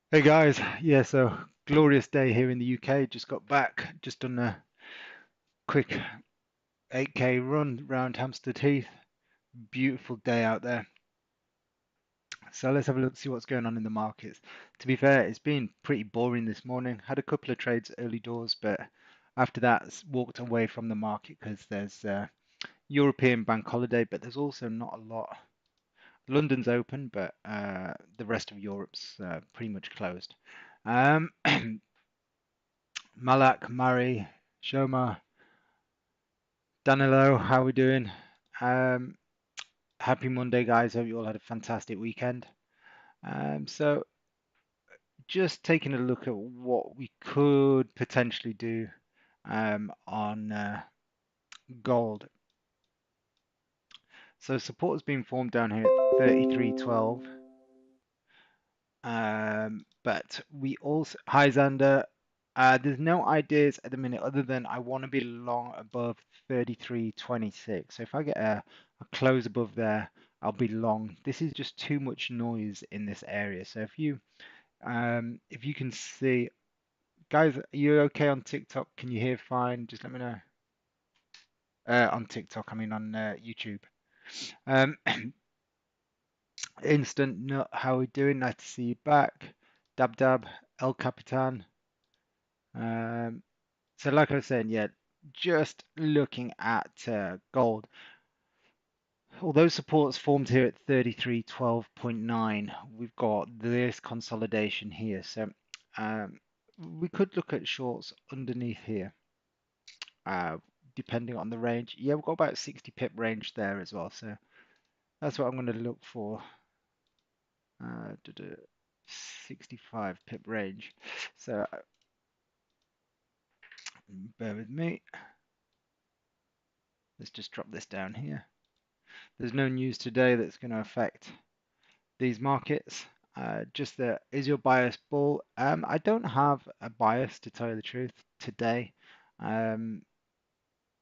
Hey guys, yeah, so glorious day here in the UK. Just got back, just done a quick 8K run around Hampstead Heath. Beautiful day out there. So let's have a look, see what's going on in the markets. To be fair, it's been pretty boring this morning. Had a couple of trades early doors, but after that, walked away from the market because there's European bank holiday, but there's also not a lot. London's open, but the rest of Europe's pretty much closed. Um, Malak, Murray, Shoma, Danilo, how we doing? Um, Happy Monday, guys. Hope you all had a fantastic weekend. So just taking a look at what we could potentially do on gold. So support has been formed down here at 33.12. But we also, hi Xander, there's no ideas at the minute other than I want to be long above 33.26. So if I get a close above there, I'll be long. This is just too much noise in this area. So if you can see, guys, are you okay on TikTok? Can you hear fine? Just let me know. On TikTok, I mean on YouTube. Um, Instant Nut, how we doing? Nice to see you back. Dab Dab, El Capitan. Um, So like I was saying, yeah, just looking at gold, although support's formed here at 33.12.9, we've got this consolidation here. So um, we could look at shorts underneath here, uh, depending on the range. Yeah, we've got about 60 pip range there as well. So that's what I'm going to look for. 65 pip range. So bear with me. Let's just drop this down here. There's no news today that's going to affect these markets. Just that is your bias bull? I don't have a bias to tell you the truth today. Um,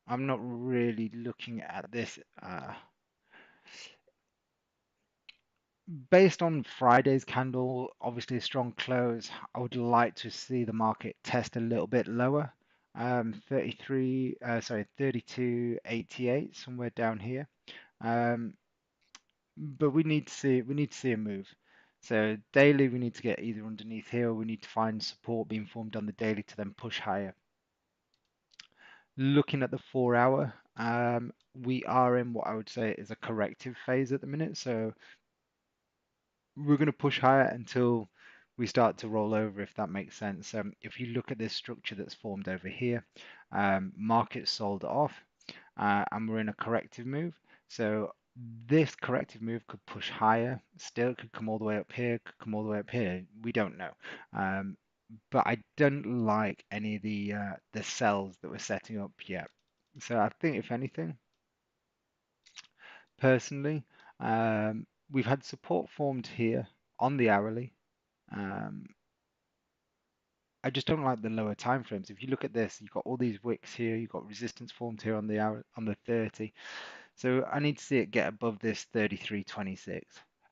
I'm not really looking at this. Based on Friday's candle, obviously a strong close, I would like to see the market test a little bit lower. 32.88, somewhere down here. Um, but we need to see a move. So daily we need to get either underneath here or we need to find support being formed on the daily to then push higher. Looking at the 4 hour, we are in what I would say is a corrective phase at the minute. So we're going to push higher until we start to roll over, if that makes sense. If you look at this structure that's formed over here, market sold off, and we're in a corrective move. So this corrective move could push higher, still could come all the way up here, could come all the way up here. We don't know. Um, but I don't like any of the cells that we're setting up yet. So I think if anything, personally, we've had support formed here on the hourly. Um, I just don't like the lower time frames. If you look at this, you've got all these wicks here, you've got resistance formed here on the hour on the 30. So I need to see it get above this 33.26.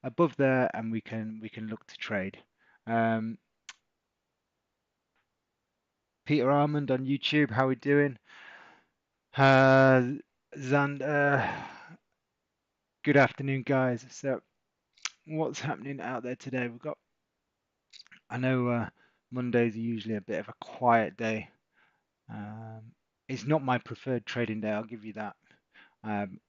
Above there, and we can look to trade. Um, Peter Armand on YouTube, how we doing? Xander, good afternoon, guys. So what's happening out there today? I know Mondays are usually a bit of a quiet day. Um, it's not my preferred trading day, I'll give you that. Um,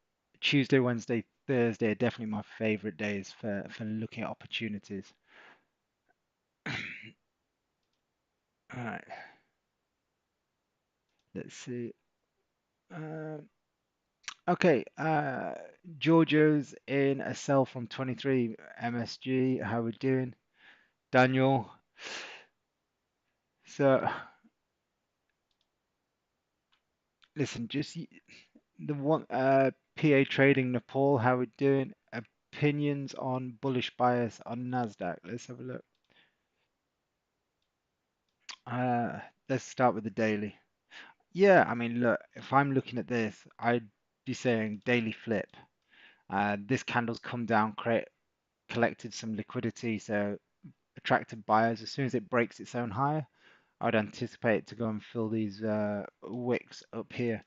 Tuesday, Wednesday, Thursday are definitely my favorite days for looking at opportunities. All right, let's see. Um, okay, Giorgio's in a sell from 23 MSG. How we doing, Daniel? So listen, the one PA trading Nepal. How we doing? Opinions on bullish bias on Nasdaq. Let's have a look. Uh, let's start with the daily. Yeah, I mean, look, if I'm looking at this, I'd be saying daily flip. This candle's come down, collected some liquidity, so attracted buyers. As soon as it breaks its own higher, I would anticipate to go and fill these wicks up here.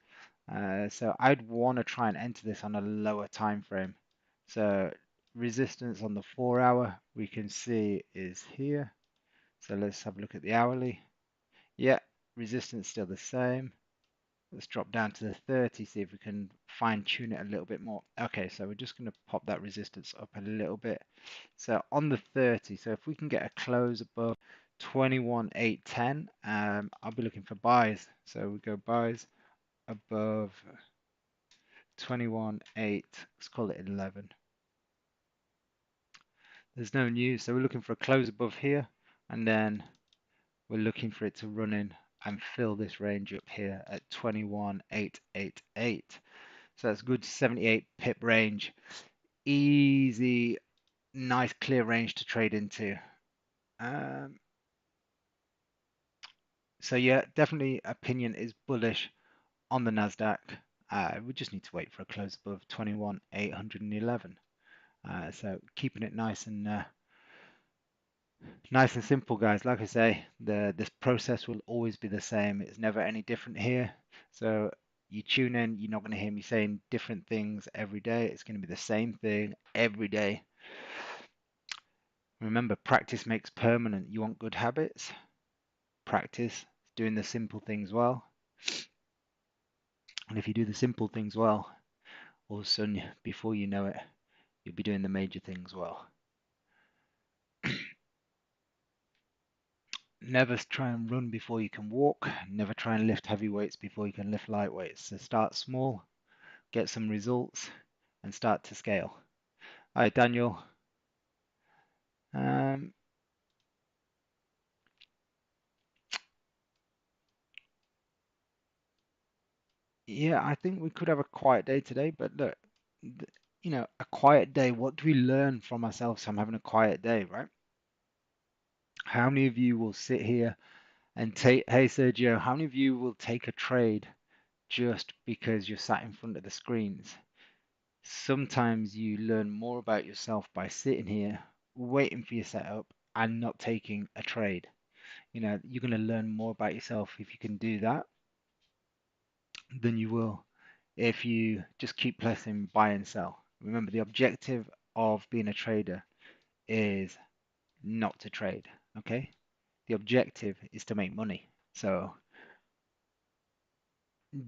So I'd want to try and enter this on a lower time frame. So resistance on the 4 hour we can see is here. So let's have a look at the hourly. Yeah, resistance still the same. Let's drop down to the 30, see if we can fine tune it a little bit more. Okay, so we're just going to pop that resistance up a little bit. So on the 30, so if we can get a close above 21,810, I'll be looking for buys. So we go buys above 21,8, let's call it 11. There's no news, so we're looking for a close above here, and then we're looking for it to run in and fill this range up here at 21,888. So that's a good 78 pip range. Easy, nice clear range to trade into. So yeah, definitely opinion is bullish on the NASDAQ. We just need to wait for a close above 21,811. So keeping it nice and simple, guys. Like I say, this process will always be the same. It's never any different here. So you tune in, you're not going to hear me saying different things every day. It's going to be the same thing every day. Remember, practice makes permanent. You want good habits? Practice doing the simple things well. And if you do the simple things well, all of a sudden, before you know it, you'll be doing the major things well. Never try and run before you can walk. Never try and lift heavy weights before you can lift light weights. So start small, get some results, and start to scale. Hi, Daniel. Yeah, I think we could have a quiet day today, but look, a quiet day, what do we learn from ourselves from having a quiet day, right? How many of you will sit here and take, hey Sergio, how many of you will take a trade just because you're sat in front of the screens? Sometimes you learn more about yourself by sitting here, waiting for your setup, and not taking a trade. You're going to learn more about yourself if you can do that than you will if you just keep pressing buy and sell. Remember, the objective of being a trader is not to trade, okay? The objective is to make money. So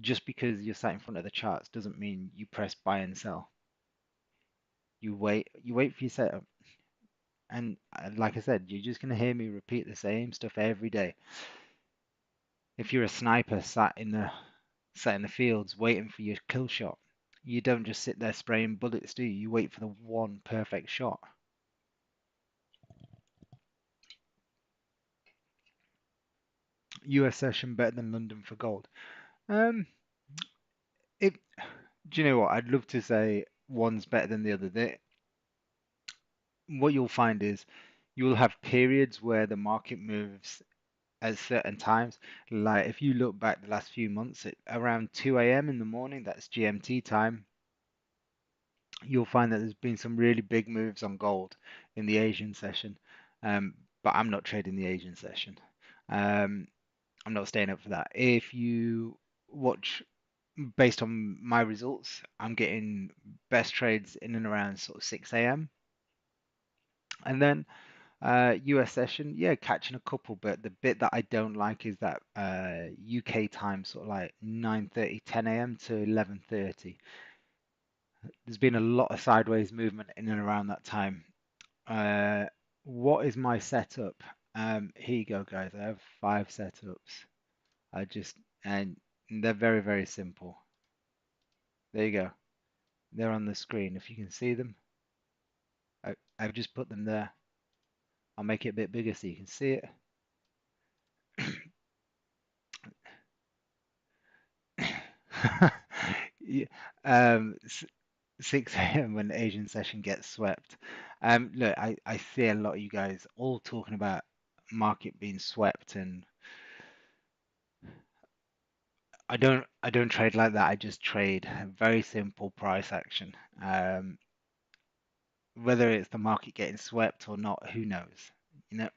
just because you're sat in front of the charts doesn't mean you press buy and sell. You wait for your setup. And like I said, you're just going to hear me repeat the same stuff every day. If you're a sniper sat in the fields waiting for your kill shot, you don't just sit there spraying bullets, do you? You wait for the one perfect shot. US session better than London for gold. Um, it, do you know what? I'd love to say one's better than the other. What you'll find is you'll have periods where the market moves at certain times. Like if you look back the last few months, at around 2 a.m. in the morning, that's GMT time, you'll find that there's been some really big moves on gold in the Asian session. Um, but I'm not trading the Asian session. Um, I'm not staying up for that. If you watch based on my results, I'm getting best trades in and around sort of 6 a.m. And then US session, yeah, catching a couple, but the bit that I don't like is that UK time, sort of like 9:30, 10 a.m. to 11:30. There's been a lot of sideways movement in and around that time. Uh, what is my setup? Here you go, guys. I have 5 setups. And they're very, very simple. There you go. They're on the screen. If you can see them, I've just put them there. I'll make it a bit bigger so you can see it. Yeah, 6 a.m. when the Asian session gets swept. Look, I see a lot of you guys all talking about market being swept, and I don't trade like that. I just trade very simple price action. Whether it's the market getting swept or not, who knows? You know,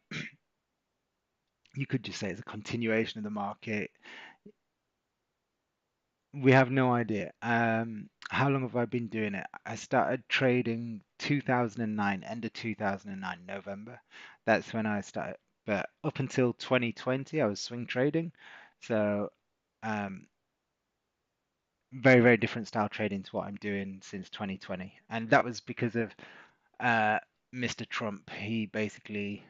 you could just say it's a continuation of the market. We have no idea. How long have I been doing it? I started trading 2009, end of 2009, November. That's when I started. But up until 2020, I was swing trading. So, um, very, very different style trading to what I'm doing since 2020. And that was because of uh, Mr. Trump. He basically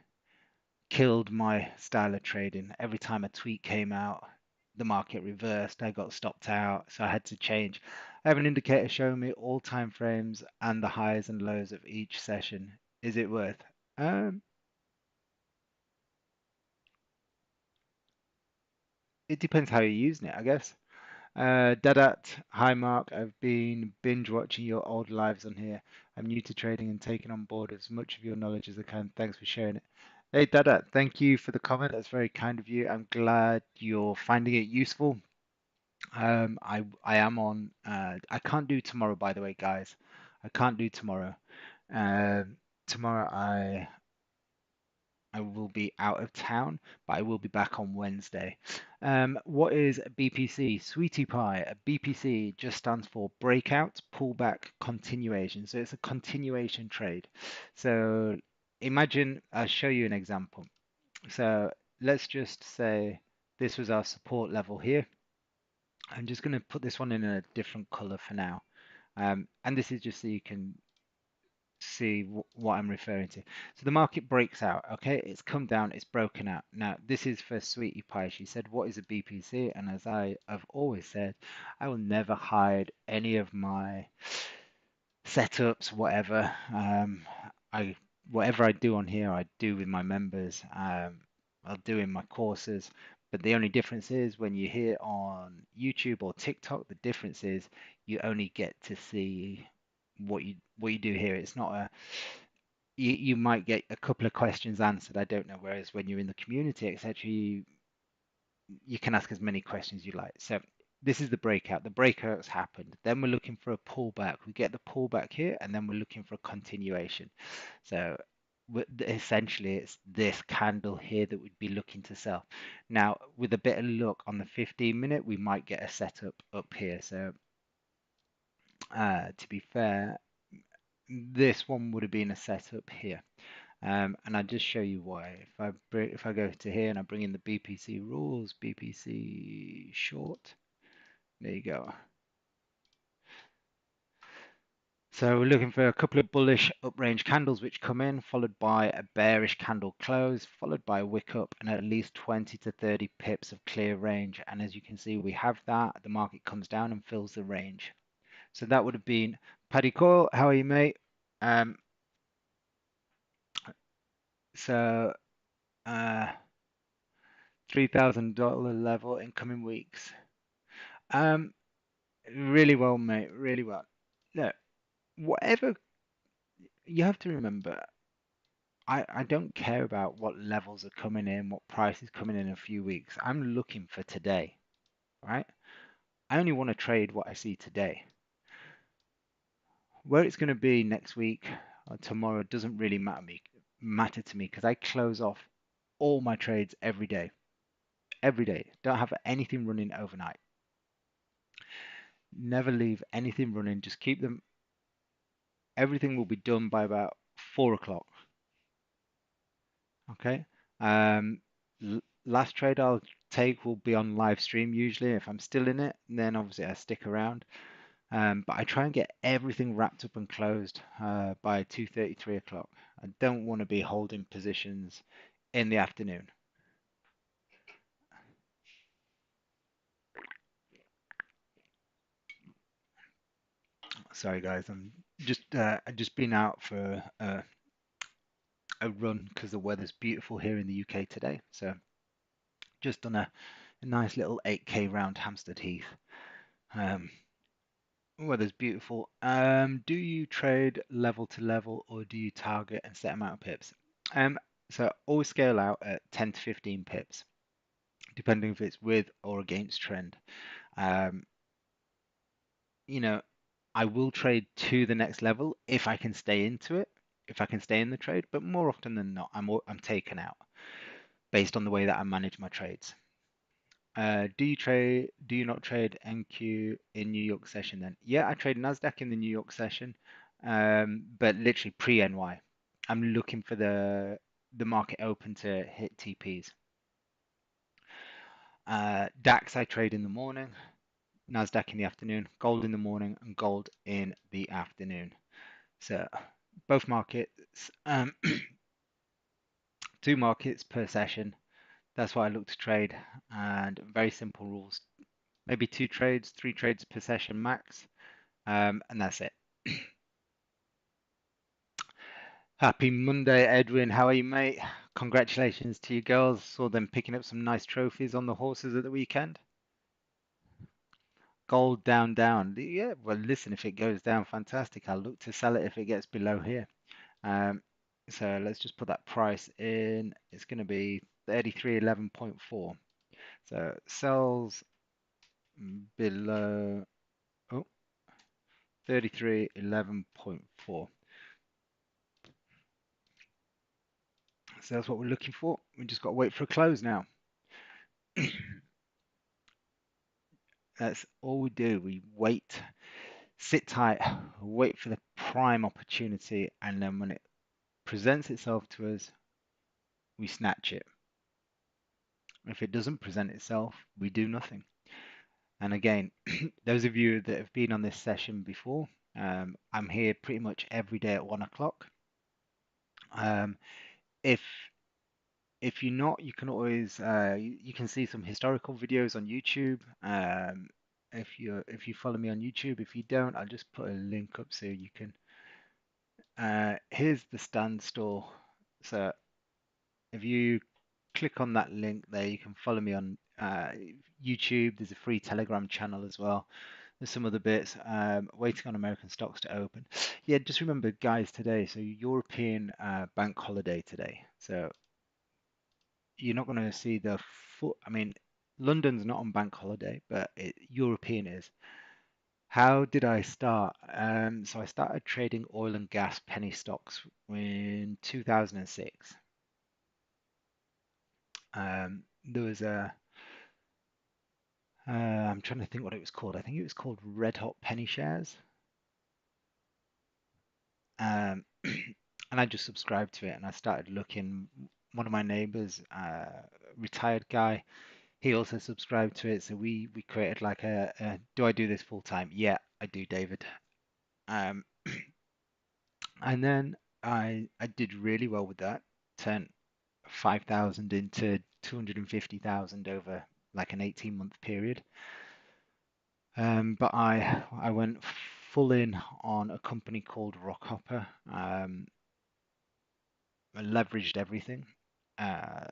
killed my style of trading. Every time a tweet came out, the market reversed. I got stopped out, so I had to change. I have an indicator showing me all time frames and the highs and lows of each session. Is it worth? Um, it depends how you're using it, I guess. Dadat, hi Mark. I've been binge watching your old lives on here. I'm new to trading and taking on board as much of your knowledge as I can. Thanks for sharing it. Hey Dadat, thank you for the comment. That's very kind of you. I'm glad you're finding it useful. I am on. I can't do tomorrow, by the way, guys. I can't do tomorrow. Tomorrow I will be out of town, but I will be back on Wednesday. What is BPC? Sweetie Pie. A BPC just stands for breakout, pullback, continuation. So it's a continuation trade. So imagine I'll show you an example. So let's just say this was our support level here. I'm just going to put this one in a different color for now. And this is just so you can see what I'm referring to. So the market breaks out, okay? It's come down, it's broken out. Now, this is for Sweetie Pie. She said, what is a BPC? And as I have always said, I will never hide any of my setups, whatever. I whatever I do on here, I do with my members. I'll do in my courses. But the only difference is when you're here on YouTube or TikTok, the difference is you only get to see what you do here. It's not a you might get a couple of questions answered. I don't know. Whereas when you're in the community, etc., you can ask as many questions you like. So this is the breakout. The breakout's happened. Then we're looking for a pullback. We get the pullback here, and then we're looking for a continuation. So essentially, it's this candle here that we'd be looking to sell. Now, with a bit of luck on the 15-minute, we might get a setup up here. So to be fair, this one would have been a setup here. And I'll just show you why. If I go to here and I bring in the BPC rules, BPC short, there you go. So we're looking for a couple of bullish up-range candles which come in, followed by a bearish candle close, followed by a wick up and at least 20 to 30 pips of clear range. And as you can see, we have that. The market comes down and fills the range. So that would have been Paddy Coyle. How are you, mate? Um, so uh, $3,000 level in coming weeks. Um, Really well, mate. Really well. Look, whatever you have to remember, I don't care about what levels are coming in, what price is coming in a few weeks. I'm looking for today, right? I only want to trade what I see today. Where it's going to be next week or tomorrow doesn't really matter to me because I close off all my trades every day. Every day. Don't have anything running overnight. Never leave anything running. Just keep them. Everything will be done by about 4 o'clock. Okay. Um, Last trade I'll take will be on live stream usually. If I'm still in it, then obviously I stick around. But I try and get everything wrapped up and closed by 2:30, 3 o'clock. I don't want to be holding positions in the afternoon. Sorry guys, I've just been out for a run because the weather's beautiful here in the UK today. So just done a nice little 8K round Hampstead Heath. Um, Weather's beautiful. Do you trade level to level or do you target and set amount of pips? Um, so always scale out at 10 to 15 pips, depending if it's with or against trend. Um, you know, I will trade to the next level if I can stay into it. if I can stay in the trade, but more often than not, I'm taken out based on the way that I manage my trades. Do you trade? Do you not trade NQ in New York session then? Yeah, I trade NASDAQ in the New York session, but literally pre-NY. I'm looking for the market open to hit TPs. DAX I trade in the morning, NASDAQ in the afternoon, gold in the morning, and gold in the afternoon. So both markets, two markets per session. That's what I look to trade, and very simple rules. Maybe two trades, three trades per session max, and that's it. Happy Monday, Edwin. How are you, mate? Congratulations to you girls. Saw them picking up some nice trophies on the horses at the weekend. Gold down, down. Yeah, well, listen, if it goes down, fantastic. I'll look to sell it if it gets below here. Um, so let's just put that price in. It's going to be 33.11.4. So sells below, oh, 33.11.4. So that's what we're looking for. We just got to wait for a close now. That's all we do. We wait, sit tight, wait for the prime opportunity, and then when it presents itself to us, we snatch it. If it doesn't present itself, we do nothing. And again, those of you that have been on this session before, I'm here pretty much every day at 1 o'clock. Um, if if you're not, you can always you can see some historical videos on YouTube. If you follow me on YouTube, if you don't, I'll just put a link up so you can. Here's the standstill. So if you click on that link there, you can follow me on YouTube. There's a free Telegram channel as well. There's some other bits. Waiting on American stocks to open. Yeah, just remember, guys, today. So European bank holiday today. So you're not going to see the full. I mean, London's not on bank holiday, but European is. How did I start? So I started trading oil and gas penny stocks in 2006. There was I'm trying to think what it was called. I think it was called Red Hot Penny Shares. Um, and I just subscribed to it and I started looking. One of my neighbors, retired guy, he also subscribed to it. So we created like do I do this full time? Yeah, I do, David. Um, and then I did really well with that. Turned 5,000 into 250,000 over like an 18-month period. But I went full in on a company called Rockhopper. I leveraged everything. Uh,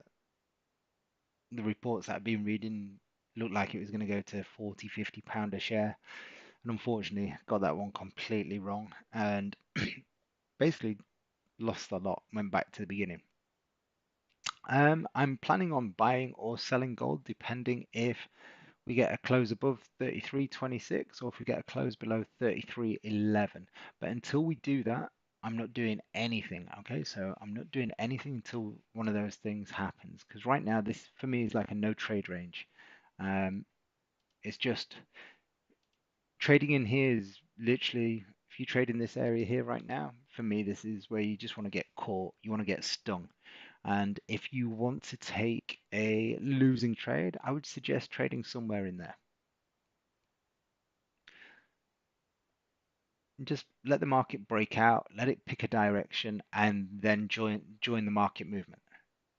the reports that I've been reading looked like it was going to go to 40, 50 pound a share. And unfortunately, got that one completely wrong and basically lost a lot, went back to the beginning. I'm planning on buying or selling gold depending if we get a close above 33.26 or if we get a close below 33.11. But until we do that, I'm not doing anything. Okay, so I'm not doing anything until one of those things happens. Because right now, this for me is like a no trade range. Um, it's just trading in here is literally, if you trade in this area here right now, for me, this is where you just want to get caught, you want to get stung. And if you want to take a losing trade, I would suggest trading somewhere in there. Just let the market break out, let it pick a direction, and then join the market movement.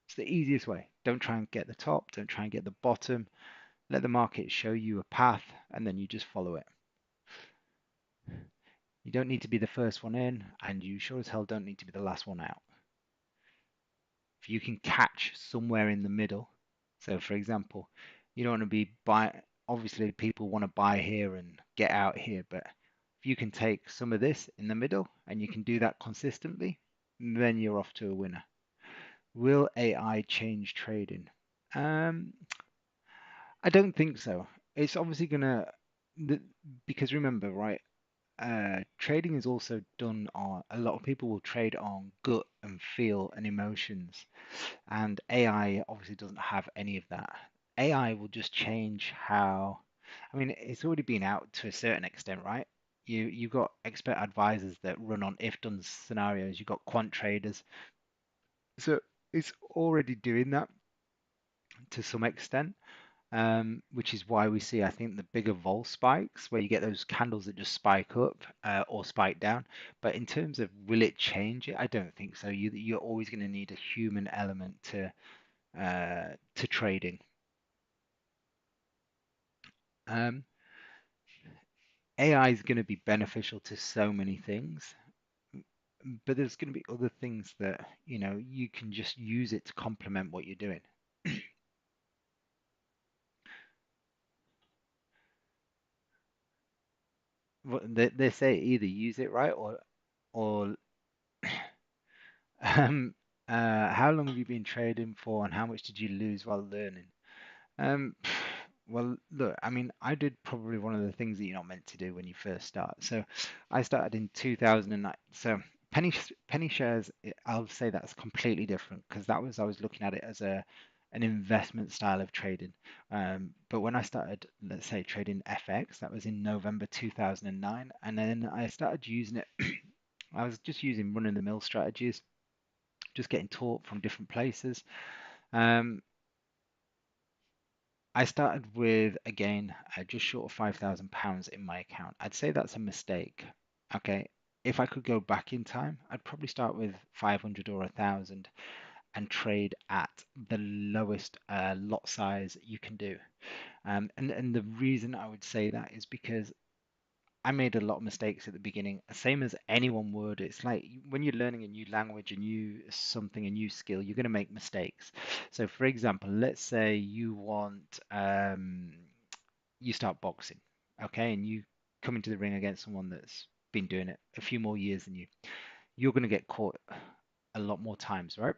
It's the easiest way. Don't try and get the top, don't try and get the bottom. Let the market show you a path, and then you just follow it. You don't need to be the first one in, and you sure as hell don't need to be the last one out. If you can catch somewhere in the middle, so for example, you don't want to be buy. Obviously, people want to buy here and get out here, but if you can take some of this in the middle and you can do that consistently, then you're off to a winner. Will AI change trading? Um, I don't think so. It's obviously gonna, because remember, right? trading is also done on, a lot of people will trade on gut and feel and emotions. And AI obviously doesn't have any of that. AI will just change how, I mean, it's already been out to a certain extent, right? You've got expert advisors that run on if-done scenarios. You've got quant traders. So it's already doing that to some extent, which is why we see, I think, the bigger vol spikes where you get those candles that just spike up or spike down. But in terms of will it change it, I don't think so. You're always going to need a human element to trading. Um, AI is going to be beneficial to so many things, but there's going to be other things that, you can just use it to complement what you're doing. They say either use it right or um, how long have you been trading for and how much did you lose while learning? Um, well, look, I mean, I did probably one of the things that you're not meant to do when you first start. So I started in 2009. So penny shares, I'll say that's completely different because I was looking at it as an investment style of trading. But when I started, let's say, trading FX, that was in November 2009, and then I started using it. I was just using run-of-the-mill strategies, just getting taught from different places. Um, I started with, again, just short of £5,000 in my account. I'd say that's a mistake. Okay. If I could go back in time, I'd probably start with 500 or 1,000 and trade at the lowest lot size you can do. And the reason I would say that is because I made a lot of mistakes at the beginning, same as anyone would. It's like when you're learning a new language, a new skill, you're going to make mistakes. So, for example, let's say you start boxing, okay, and you come into the ring against someone that's been doing it a few more years than you. You're going to get caught a lot more times, right?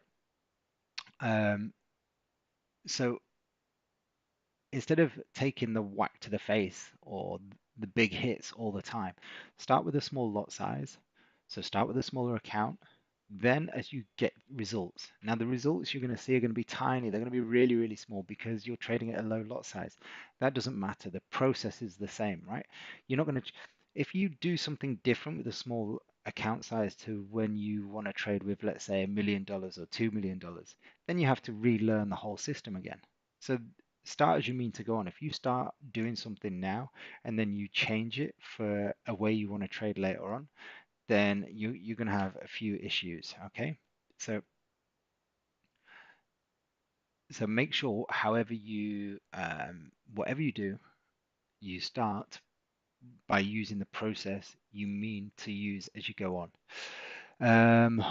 Um, so instead of taking the whack to the face or the big hits all the time, start with a small lot size. So start with a smaller account. Then, as you get results, now the results you're going to see are going to be tiny. They're going to be really, really small because you're trading at a low lot size. That doesn't matter. The process is the same, right? You're not going to, if you do something different with a small account size to when you want to trade with, let's say, $1 million or $2 million, then you have to relearn the whole system again. So start as you mean to go on. If you start doing something now and then you change it for a way you want to trade later on, then you're going to have a few issues. Okay, so make sure, however you whatever you do, you start by using the process you mean to use as you go on.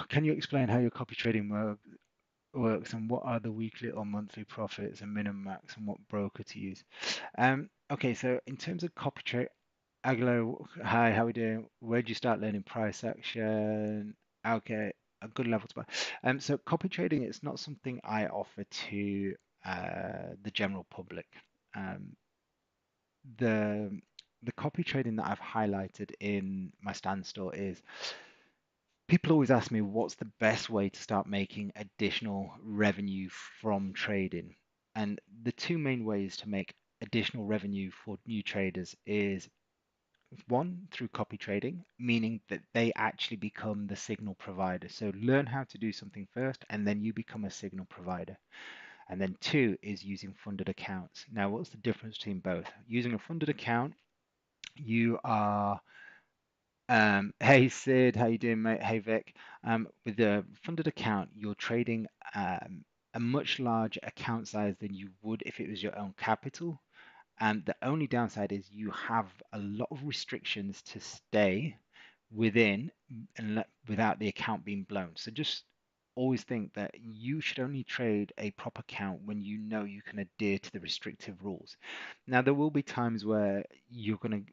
Can you explain how your copy trading works and what are the weekly or monthly profits and minimum max and what broker to use? Okay, so in terms of copy trade, Aglo, hi, how we doing? Where did you start learning price action? Okay, a good level to buy. So copy trading is not something I offer to the general public. Um, the the copy trading that I've highlighted in my standstill is people always ask me what's the best way to start making additional revenue from trading. And the two main ways to make additional revenue for new traders is one, through copy trading, meaning that they actually become the signal provider. So learn how to do something first, and then you become a signal provider. And then two is using funded accounts. Now, what's the difference between both? Using a funded account, you are hey Sid, how you doing, mate? Hey Vic. With a funded account, you're trading a much larger account size than you would if it was your own capital. And the only downside is you have a lot of restrictions to stay within and without the account being blown. So just always think that you should only trade a prop account when you know you can adhere to the restrictive rules. Now, there will be times where you're going to,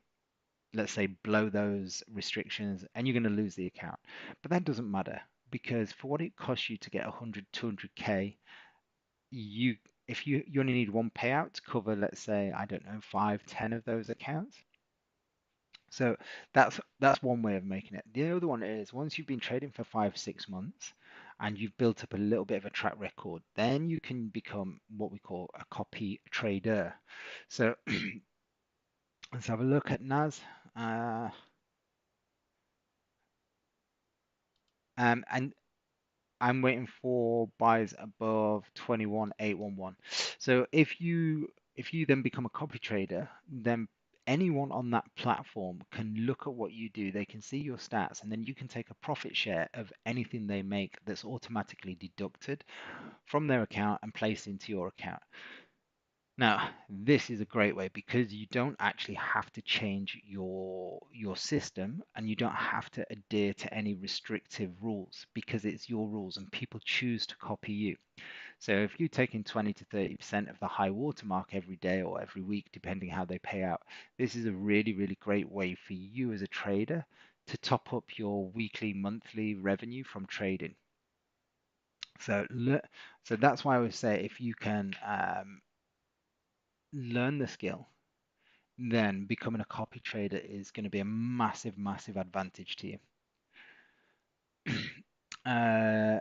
let's say, blow those restrictions and you're going to lose the account. But that doesn't matter because for what it costs you to get 100, 200K, you if you only need one payout to cover, let's say, I don't know, 5, 10 of those accounts, So that's one way of making it. The other one is once you've been trading for 5, 6 months and you've built up a little bit of a track record, then you can become what we call a copy trader. So let's have a look at NAS. Uh, and I'm waiting for buys above 21,811. So if you then become a copy trader, then anyone on that platform can look at what you do. They can see your stats, and then you can take a profit share of anything they make that's automatically deducted from their account and placed into your account. Now, this is a great way because you don't actually have to change your system and you don't have to adhere to any restrictive rules because it's your rules and people choose to copy you. So if you take in 20 to 30% of the high watermark every day or every week, depending how they pay out, this is a really, really great way for you as a trader to top up your weekly, monthly revenue from trading. So, so that's why I would say if you can learn the skill, then becoming a copy trader is going to be a massive, massive advantage to you. Uh,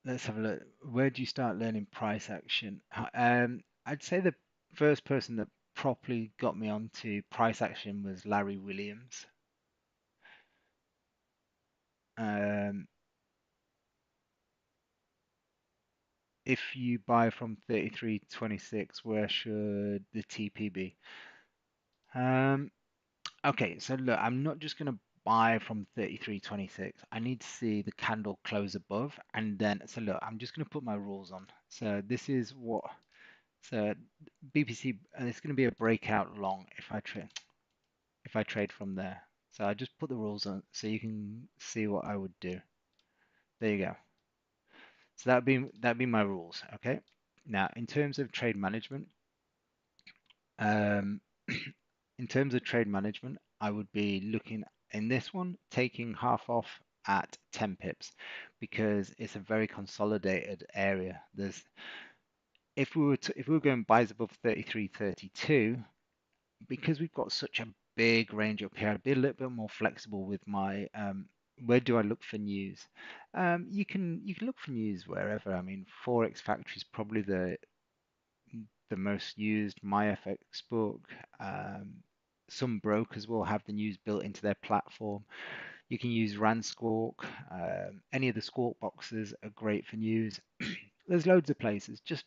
let's have a look. Where do you start learning price action? I'd say the first person that properly got me onto price action was Larry Williams. Um, if you buy from 33.26, where should the TP be? Um, Okay, so look, I'm not just going to buy from 33.26. I need to see the candle close above, and then, so look, I'm just going to put my rules on. So this is what, so BPC, and it's going to be a breakout long if I trade from there. So I just put the rules on so you can see what I would do. There you go. So that'd be my rules, okay? Now, in terms of trade management, um, in terms of trade management, I would be looking in this one, taking half off at 10 pips because it's a very consolidated area. If we were going buys above 33.32, because we've got such a big range up here, I'd be a little bit more flexible with my where do I look for news? You can look for news wherever. I mean, Forex Factory is probably the most used. MyFX book. Some brokers will have the news built into their platform. You can use Rand Squawk. Any of the Squawk boxes are great for news. There's loads of places. Just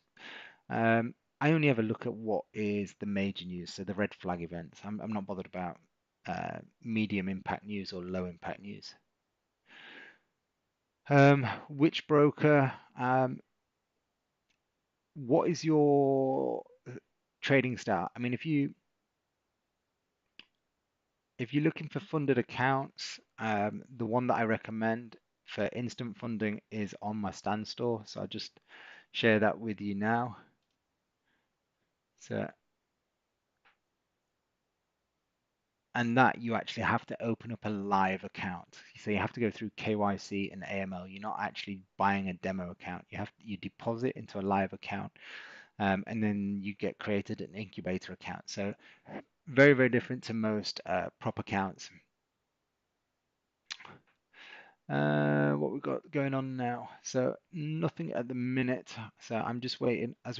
I only ever look at what is the major news, so the red flag events. I'm not bothered about medium impact news or low impact news. Which broker? What is your trading style? I mean, if you're looking for funded accounts, the one that I recommend for instant funding is on my stand store. So I'll just share that with you now. So, and that you actually have to open up a live account. So you have to go through KYC and AML. You're not actually buying a demo account. You deposit into a live account, and then you get created an incubator account. So very, very different to most prop accounts. What we've got going on now. So nothing at the minute. So I'm just waiting, as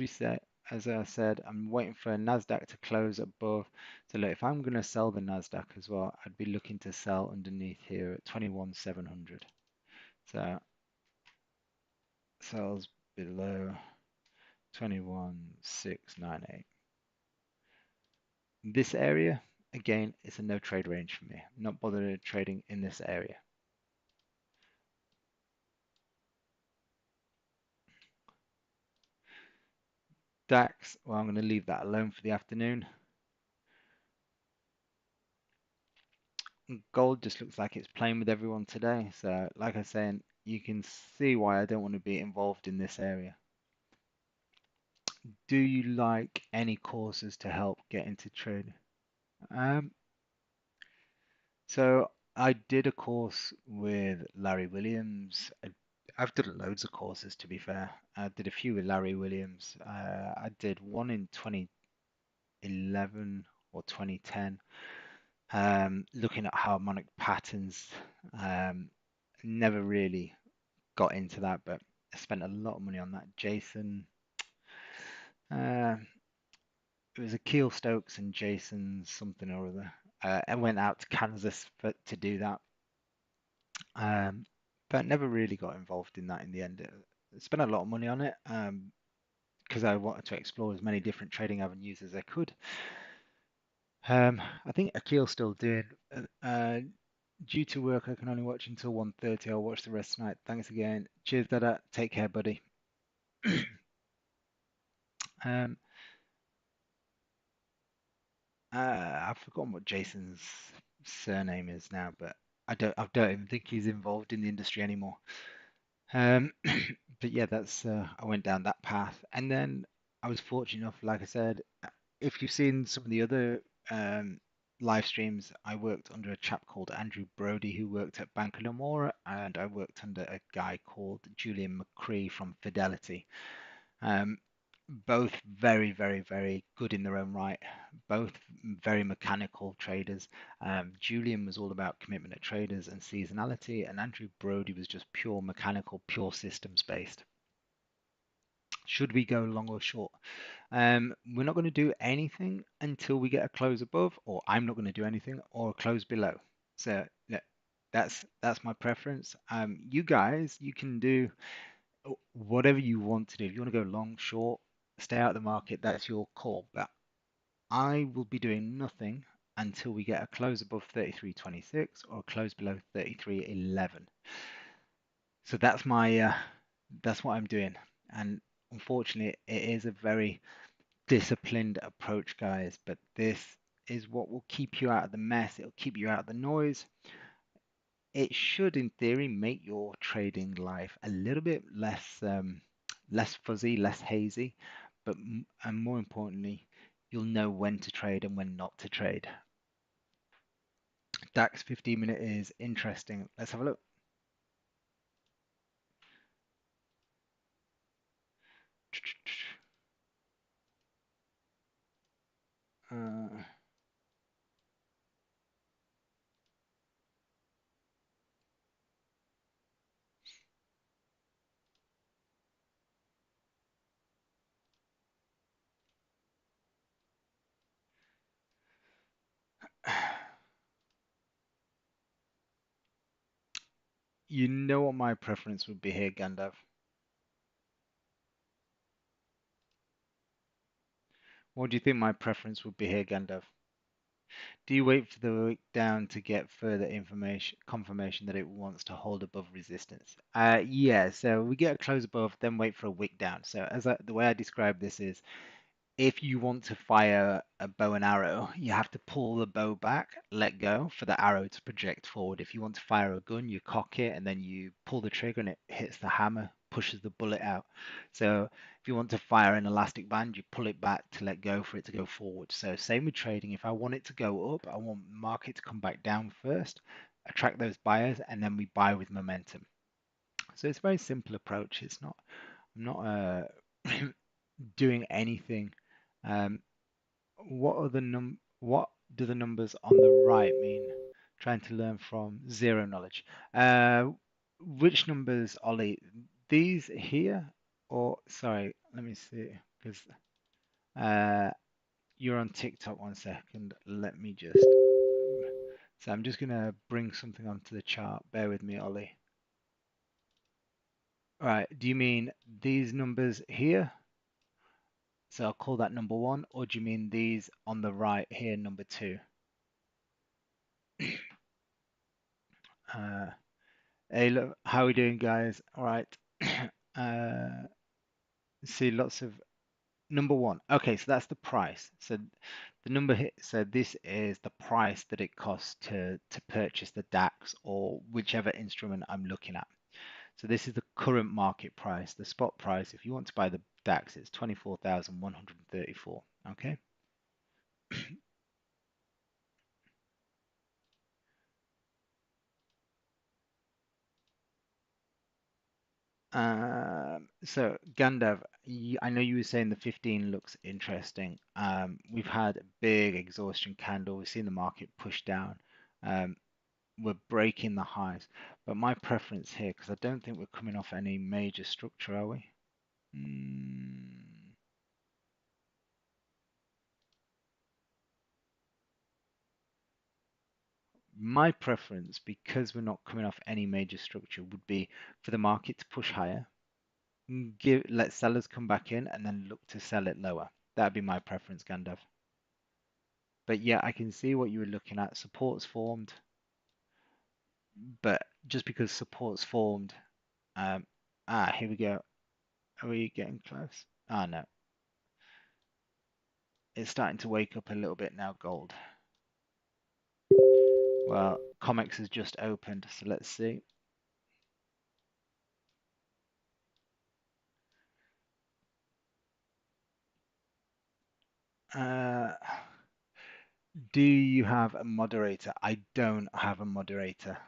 I said, I'm waiting for NASDAQ to close above. So look, if I'm going to sell the NASDAQ as well, I'd be looking to sell underneath here at 21,700. So sells below 21,698. This area, again, it's a no trade range for me. I'm not bothered trading in this area. DAX, well, I'm going to leave that alone for the afternoon. Gold just looks like it's playing with everyone today. So, like I said, you can see why I don't want to be involved in this area. Do you like any courses to help get into trading? Um, so I did a course with Larry Williams. I've done loads of courses, to be fair. I did a few with Larry Williams. I did one in 2011 or 2010. looking at harmonic patterns. Um, Never really got into that, but I spent a lot of money on that. Jason, uh, it was Akil Stokes and Jason something or other. I went out to Kansas to do that, um, but never really got involved in that in the end. I spent a lot of money on it because I wanted to explore as many different trading avenues as I could. I think Akil's still doing. Due to work, I can only watch until 1:30. I'll watch the rest tonight. Thanks again. Cheers, Dada. Take care, buddy. Um, I've forgotten what Jason's surname is now, but I don't even think he's involved in the industry anymore. But yeah, that's I went down that path, and then I was fortunate enough, like I said, if you've seen some of the other um, live streams, I worked under a chap called Andrew Brody who worked at Bank of Nomura, and I worked under a guy called Julian McCree from Fidelity. Um, Both very, very, very good in their own right. Both very mechanical traders. Julian was all about commitment at traders and seasonality, and Andrew Brody was just pure mechanical, pure systems based. Should we go long or short? We're not going to do anything until we get a close above, or I'm not going to do anything, or a close below. So yeah, that's my preference. You guys, you can do whatever you want to do. If you want to go long, short, stay out of the market, that's your call. But I will be doing nothing until we get a close above 33.26 or a close below 33.11. So that's what I'm doing. And unfortunately, it is a very disciplined approach, guys. But this is what will keep you out of the mess. It'll keep you out of the noise. It should, in theory, make your trading life a little bit less fuzzy, less hazy, but and more importantly, you'll know when to trade and when not to trade. DAX 15-minute is interesting. Let's have a look. Uh, you know what my preference would be here, Gandalf. What do you think my preference would be here, Gandalf? Do you wait for the wick down to get further information, confirmation that it wants to hold above resistance? Yeah, so we get a close above, then wait for a wick down. So the way I describe this is if you want to fire a bow and arrow, you have to pull the bow back, let go for the arrow to project forward. If you want to fire a gun, you cock it and then you pull the trigger and it hits the hammer, pushes the bullet out. So if you want to fire an elastic band, you pull it back to let go for it to go forward. So same with trading. If I want it to go up, I want market to come back down first, attract those buyers, and then we buy with momentum. So it's a very simple approach. I'm not doing anything. Um, what do the numbers on the right mean? Trying to learn from zero knowledge. Which numbers, Ollie? These here, or sorry, let me see, because uh, you're on TikTok. 1 second. Let me just. So I'm just gonna bring something onto the chart. Bear with me, Ollie. All right. Do you mean these numbers here? So I'll call that number one, or do you mean these on the right here, number two? Uh, Hey, look, how are we doing, guys? All right. Uh, see lots of number one. Okay, so that's the price. So the number hit. So this is the price that it costs to purchase the DAX or whichever instrument I'm looking at. So this is the current market price, the spot price. If you want to buy the DAX, it's 24,134. Okay. So Gandav, I know you were saying the 15 looks interesting. We've had a big exhaustion candle. We've seen the market push down. Um, we're breaking the highs. But my preference here, because I don't think we're coming off any major structure, are we? Mm, my preference, because we're not coming off any major structure, would be for the market to push higher, let sellers come back in, and then look to sell it lower. That'd be my preference, Gandalf. But yeah, I can see what you were looking at. Supports formed, but just because supports formed, um, here we go. Are we getting close? Ah, no, it's starting to wake up a little bit now, gold. Well, comics has just opened, so let's see. Uh, do you have a moderator? I don't have a moderator.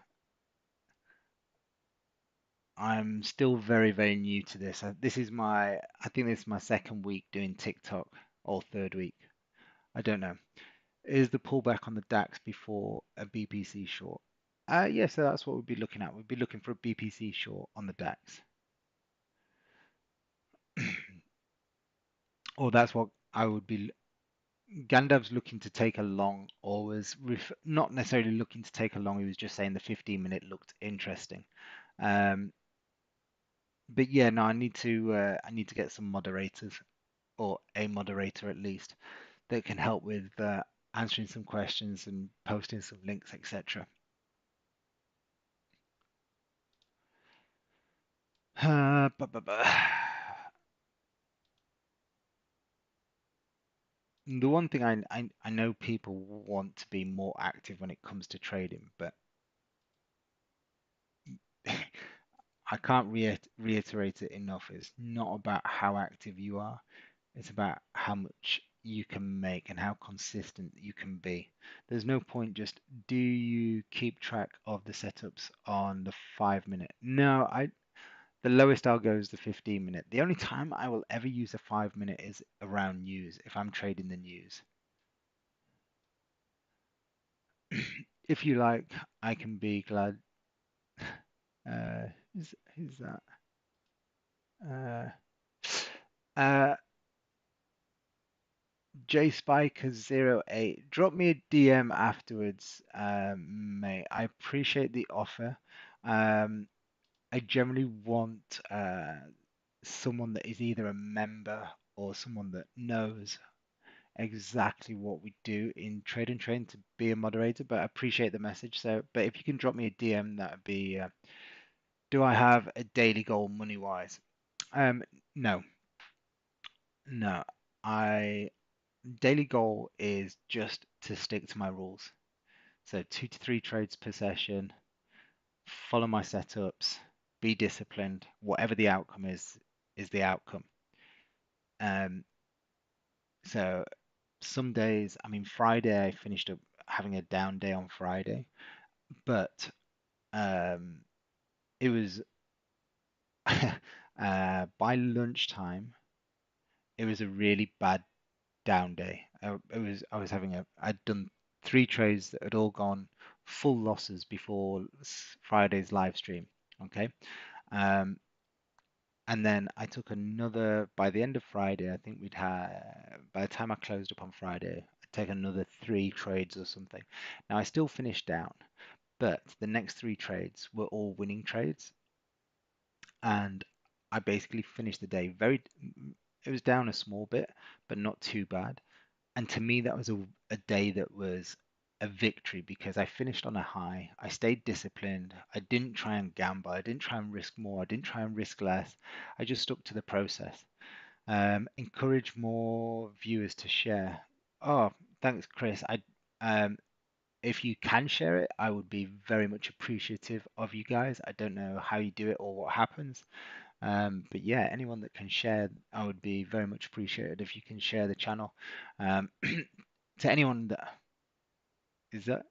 I'm still very, very new to this. I think this is my second week doing TikTok, or third week. I don't know. Is the pullback on the DAX before a BPC short? Yeah, so that's what we'd be looking at. We'd be looking for a BPC short on the DAX. Or that's what I would be. Gandalf's looking to take a long, or was not necessarily looking to take a long. He was just saying the 15-minute looked interesting. Um, but yeah, no, I need to get some moderators, or a moderator at least, that can help with answering some questions and posting some links, etc. The one thing I know people want to be more active when it comes to trading, but I can't reiterate it enough. It's not about how active you are, it's about how much you can make and how consistent you can be. There's no point just, do you keep track of the setups on the 5 minute? No, the lowest I'll go is the 15 minute. The only time I will ever use a 5 minute is around news, if I'm trading the news. If you like, I can be glad. Who's that? Uh, uh, JSpiker08. Drop me a DM afterwards, mate. I appreciate the offer. Um, I generally want someone that is either a member or someone that knows exactly what we do in Trade and Train to be a moderator, but I appreciate the message. So, but if you can drop me a DM, that would be. Do I have a daily goal money wise? No, no. I daily goal is just to stick to my rules. So 2 to 3 trades per session, follow my setups, be disciplined. Whatever the outcome is the outcome. Um, so some days, I mean, Friday I finished up having a down day on Friday, but um, it was by lunchtime, it was a really bad down day. I was having I'd done 3 trades that had all gone full losses before Friday's live stream. Okay. Um, and then I took another, by the end of Friday, I think we'd had, by the time I closed up on Friday, I'd taken another 3 trades or something. Now I still finished down, but the next 3 trades were all winning trades. And I basically finished the day it was down a small bit, but not too bad. And to me, that was a day that was a victory because I finished on a high. I stayed disciplined. I didn't try and gamble. I didn't try and risk more. I didn't try and risk less. I just stuck to the process. Encourage more viewers to share. Oh, thanks, Chris. If you can share it, I would be very much appreciative of you guys. I don't know how you do it or what happens. But yeah, anyone that can share, I would be very much appreciated if you can share the channel. Um, to anyone that is that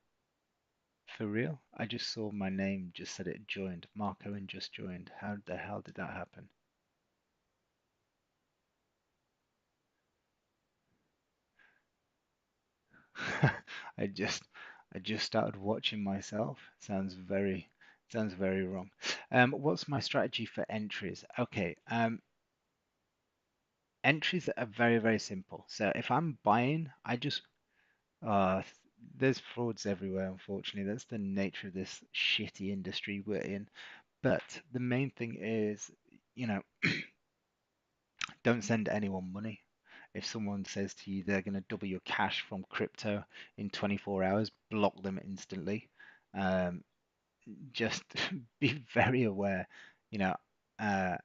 for real? I just saw my name just said it joined. Mark Owen just joined. How the hell did that happen? I just I just started watching myself. Sounds very wrong. What's my strategy for entries? Okay, entries are very, very simple. So if I'm buying, I just uh there's frauds everywhere, unfortunately. That's the nature of this shitty industry we're in. But the main thing is, you know, don't send anyone money. If someone says to you they're going to double your cash from crypto in 24 hours, block them instantly. Um, just be very aware, you know, uh,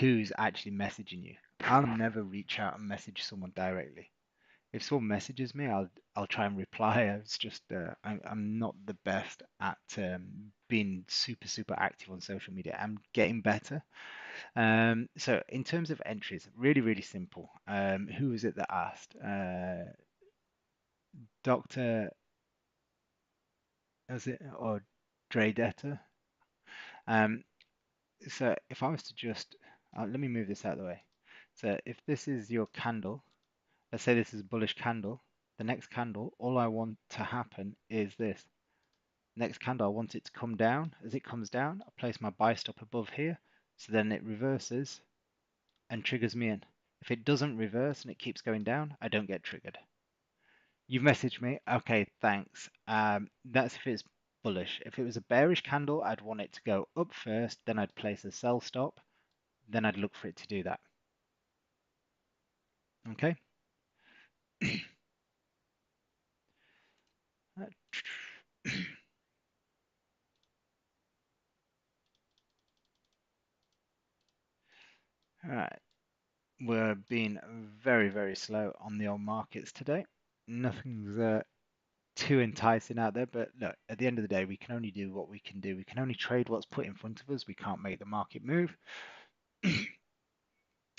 who's actually messaging you. I'll never reach out and message someone directly. If someone messages me, I'll try and reply. It's just I'm not the best at being super active on social media. I'm getting better. So in terms of entries, really, really simple. Who was it that asked? Dr. Was it or Dre Detta? Um, so if I was to just let me move this out of the way. So if this is your candle, let's say this is a bullish candle. The next candle, all I want to happen is this. Next candle, I want it to come down. As it comes down, I place my buy stop above here. So then it reverses and triggers me in. If it doesn't reverse and it keeps going down, I don't get triggered. You've messaged me. Okay, thanks. That's if it's bullish. If it was a bearish candle, I'd want it to go up first, then I'd place a sell stop, then I'd look for it to do that. Okay? All right. We're being very, very slow on the old markets today. Nothing's too enticing out there, but look, at the end of the day, we can only do what we can do. We can only trade what's put in front of us. We can't make the market move.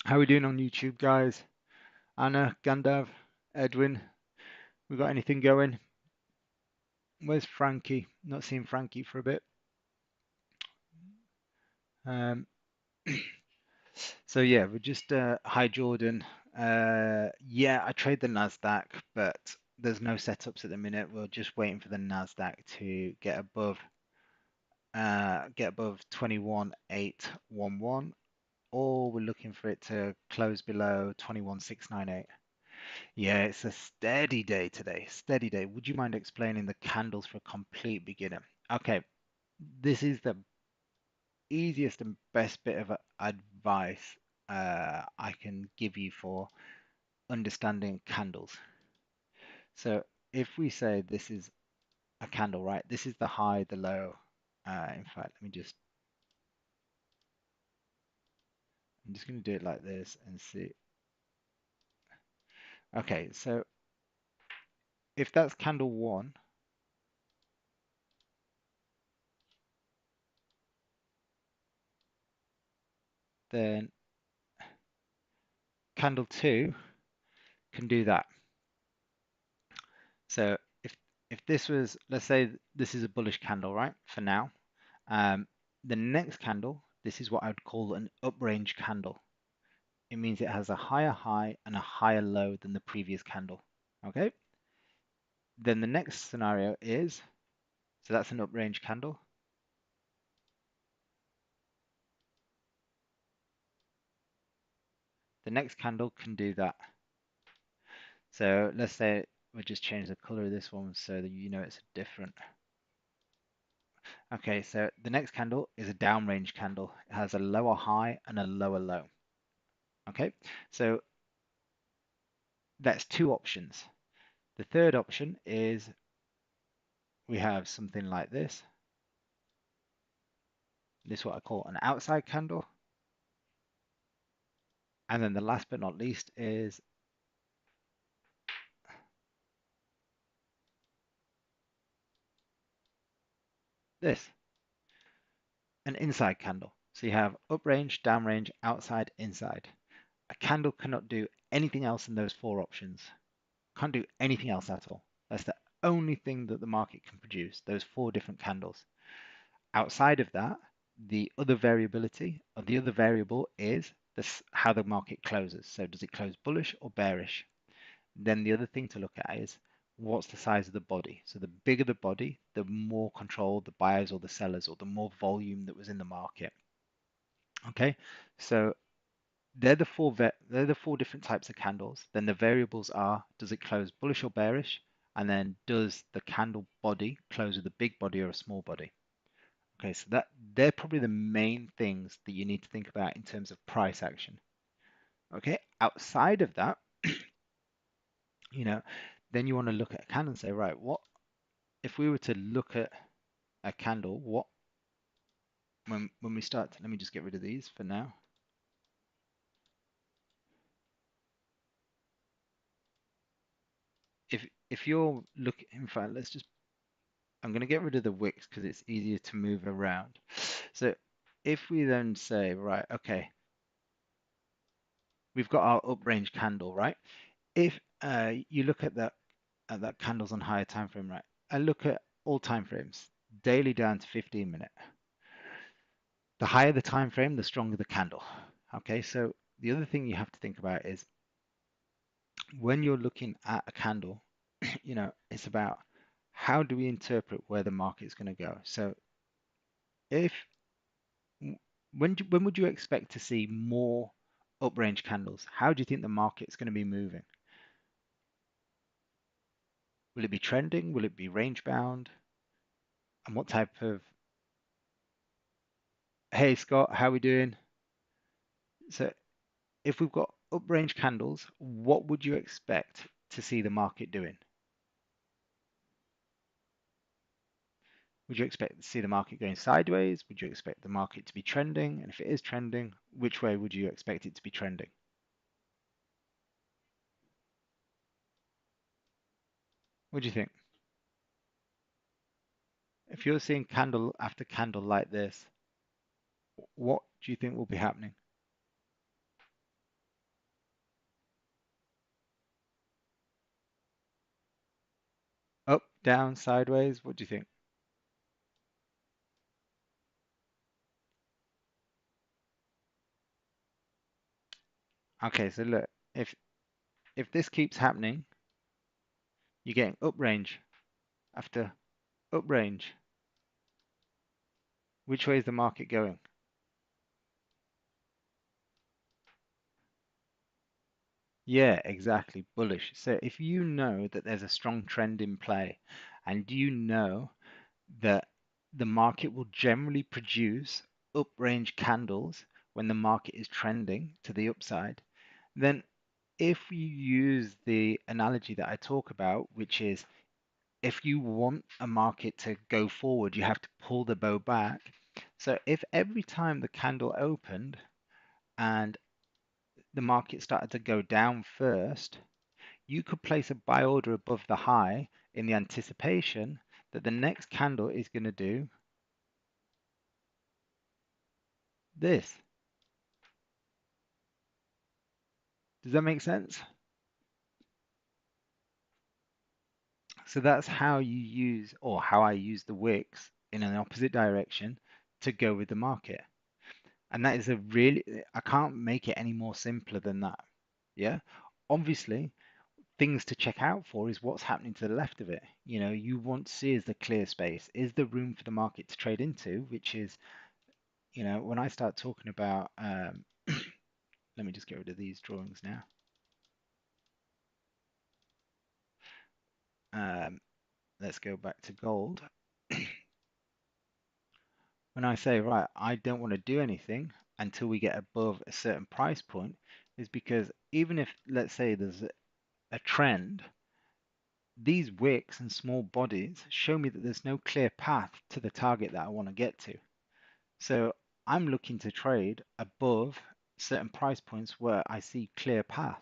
How are we doing on YouTube, guys? Anna, Gandav, Edwin, we got anything going? Where's Frankie? Not seen Frankie for a bit. Um, so yeah, we're just hi Jordan. Yeah, I trade the NASDAQ, but there's no setups at the minute. We're just waiting for the NASDAQ to get above 21,811, or we're looking for it to close below 21,698. Yeah, it's a steady day today. Steady day. Would you mind explaining the candles for a complete beginner? Okay, this is the easiest and best bit of advice I can give you for understanding candles. So if we say this is a candle, right? This is the high, the low. In fact, I'm just going to do it like this and see. Okay, so if that's candle one, then candle two can do that. So if this was, let's say this is a bullish candle, right? For now, the next candle, this is what I would call an uprange candle. It means it has a higher high and a higher low than the previous candle. Okay. Then the next scenario is, so that's an uprange candle. The next candle can do that. So let's say we just change the color of this one so that you know it's different. Okay, so the next candle is a downrange candle. It has a lower high and a lower low. Okay, so that's two options. The third option is we have something like this. This is what I call an outside candle. And then the last but not least is this, an inside candle. So you have uprange, downrange, outside, inside. A candle cannot do anything else in those four options. Can't do anything else at all. That's the only thing that the market can produce, those four different candles. Outside of that, the other variability or the other variable is this, how the market closes. So does it close bullish or bearish? Then the other thing to look at is what's the size of the body. So the bigger the body, the more control the buyers or the sellers, or the more volume that was in the market. Okay, so they're the four different types of candles. Then the variables are, does it close bullish or bearish? And then does the candle body close with a big body or a small body? Okay, so they're probably the main things that you need to think about in terms of price action. Okay, outside of that, you know, then you want to look at a candle and say, right, what if we were to look at a candle, what when we start, let me just get rid of these for now. If you're looking, in fact, I'm going to get rid of the wicks because it's easier to move around. So if we then say, right, okay, we've got our up range candle, right? If you look at that candles on higher time frame, right? I look at all time frames, daily down to 15-minute. The higher the time frame, the stronger the candle. Okay, so the other thing you have to think about is when you're looking at a candle, it's about how do we interpret where the market's going to go. So if when would you expect to see more uprange candles? How do you think the market's going to be moving? Will it be trending? Will it be range bound? And what type of, hey Scott, how we doing? So if we've got uprange candles, what would you expect to see the market doing? Would you expect to see the market going sideways? Would you expect the market to be trending? And if it is trending, which way would you expect it to be trending? What do you think? If you're seeing candle after candle like this, what do you think will be happening? Up, down, sideways? What do you think? Okay, so look, if this keeps happening, you're getting up range after up range. Which way is the market going? Yeah, exactly, bullish. So if you know that there's a strong trend in play, and you know that the market will generally produce up range candles when the market is trending to the upside, then if you use the analogy that I talk about, which is if you want a market to go forward, you have to pull the bow back. So if every time the candle opened and the market started to go down first, you could place a buy order above the high in the anticipation that the next candle is going to do this. Does that make sense? So that's how you use, or how I use the wicks in an opposite direction to go with the market. And that is a really, I can't make it any more simpler than that. Yeah. Obviously, things to check out for is what's happening to the left of it. You want to see is the clear space, is the room for the market to trade into, which is, when I start talking about, let me just get rid of these drawings now. Um, let's go back to gold. When I say, right, I don't want to do anything until we get above a certain price point, is because even if, let's say, there's a trend, these wicks and small bodies show me that there's no clear path to the target that I want to get to. So I'm looking to trade above certain price points where I see clear path,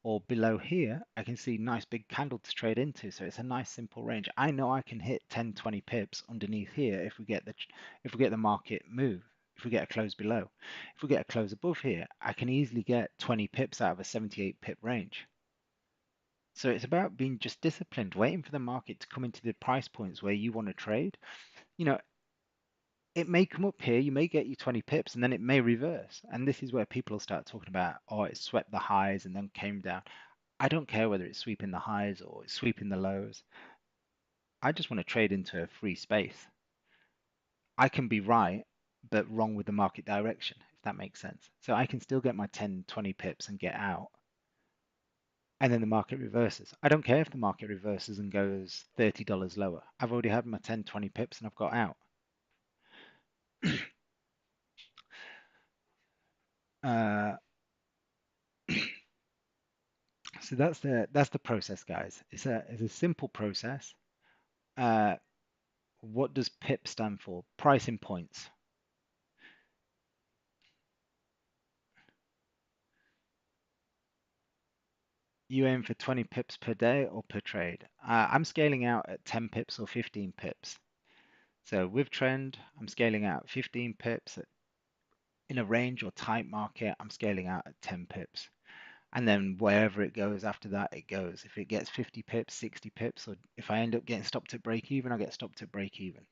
or below here, I can see nice big candle to trade into. So it's a nice simple range. I know I can hit 10, 20 pips underneath here if we get the market move, if we get a close below. If we get a close above here, I can easily get 20 pips out of a 78 pip range. So it's about being just disciplined, waiting for the market to come into the price points where you want to trade. You know, it may come up here, you may get you 20 pips, and then it may reverse. And this is where people will start talking about, oh, it swept the highs and then came down. I don't care whether it's sweeping the highs or it's sweeping the lows. I just want to trade into a free space. I can be right, but wrong with the market direction, if that makes sense. So I can still get my 10, 20 pips and get out, and then the market reverses. I don't care if the market reverses and goes $30 lower. I've already had my 10, 20 pips and I've got out. Uh, so that's the process, guys. It's a simple process. Uh, what does PIP stand for? Price in points. You aim for 20 pips per day or per trade. I'm scaling out at 10 pips or 15 pips. So with trend, I'm scaling out 15 pips. In a range or tight market, I'm scaling out at 10 pips. And then wherever it goes after that, it goes. If it gets 50 pips, 60 pips, or if I end up getting stopped at break even, I get stopped at break even.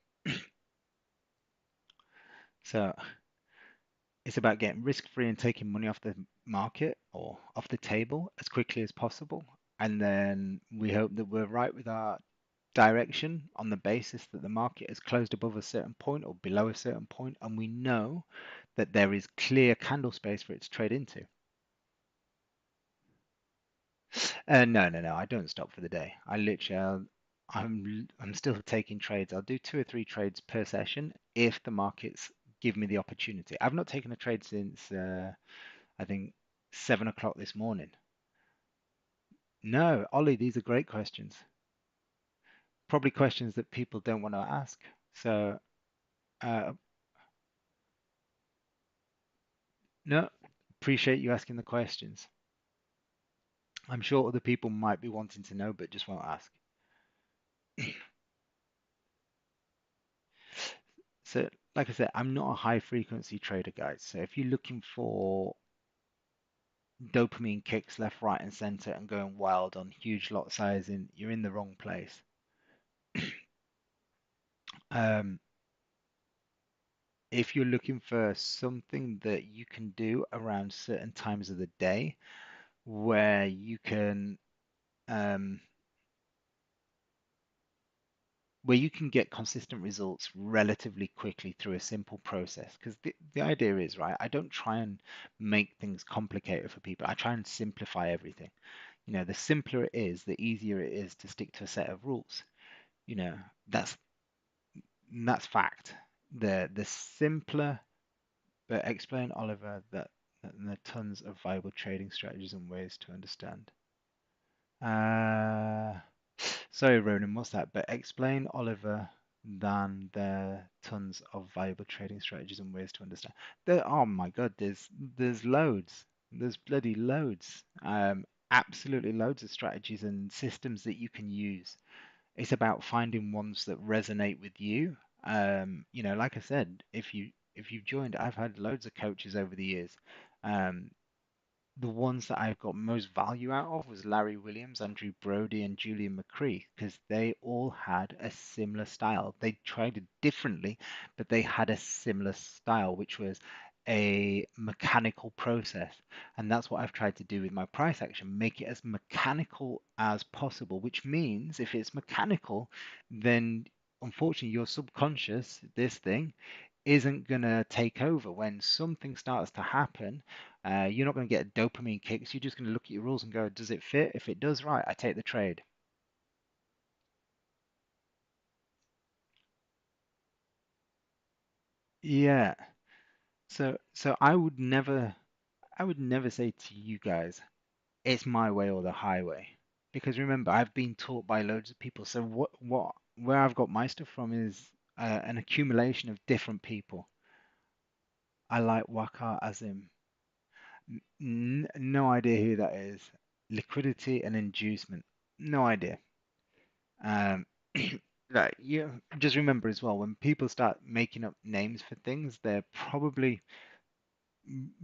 So it's about getting risk free and taking money off the market or off the table as quickly as possible. And then we hope that we're right with our direction on the basis that the market has closed above a certain point or below a certain point, and we know that there is clear candle space for it to trade into. No, no, no. I don't stop for the day. I literally, I'm still taking trades. I'll do 2 or 3 trades per session if the markets give me the opportunity. I've not taken a trade since I think 7 o'clock this morning. No, Ollie, these are great questions. Probably questions that people don't want to ask. So, uh, no, appreciate you asking the questions. I'm sure other people might be wanting to know, but just won't ask. So, like I said, I'm not a high frequency trader, guys. So if you're looking for dopamine kicks left, right, and center and going wild on huge lot sizing, you're in the wrong place. Um, if you're looking for something that you can do around certain times of the day where um, you can get consistent results relatively quickly through a simple process. Because the idea is, right, I don't try and make things complicated for people. I try and simplify everything. The simpler it is, the easier it is to stick to a set of rules. You know, that's that's fact. The simpler, but explain, Oliver, that there are tons of viable trading strategies and ways to understand. Uh, Sorry, Ronan, what's that? But explain, Oliver, than there are tons of viable trading strategies and ways to understand. Oh my God, there's loads. There's bloody loads. Absolutely loads of strategies and systems that you can use. It's about finding ones that resonate with you. Like I said, if you've joined, I've had loads of coaches over the years. Um, the ones that I got most value out of was Larry Williams, Andrew Brody, and Julian McCree because they all had a similar style. They tried it differently, but they had a similar style, which was a mechanical process. And that's what I've tried to do with my price action, make it as mechanical as possible, which means if it's mechanical, then unfortunately your subconscious, this thing, isn't going to take over when something starts to happen. You're not going to get dopamine kicks. You're just going to look at your rules and go, does it fit? If it does, right, I take the trade. Yeah. So I would never say to you guys, it's my way or the highway. Because remember, I've been taught by loads of people. So where I've got my stuff from is an accumulation of different people. I like Waka Azim. No idea who that is. Liquidity and inducement. No idea. Um, like you just remember as well, when people start making up names for things, they're probably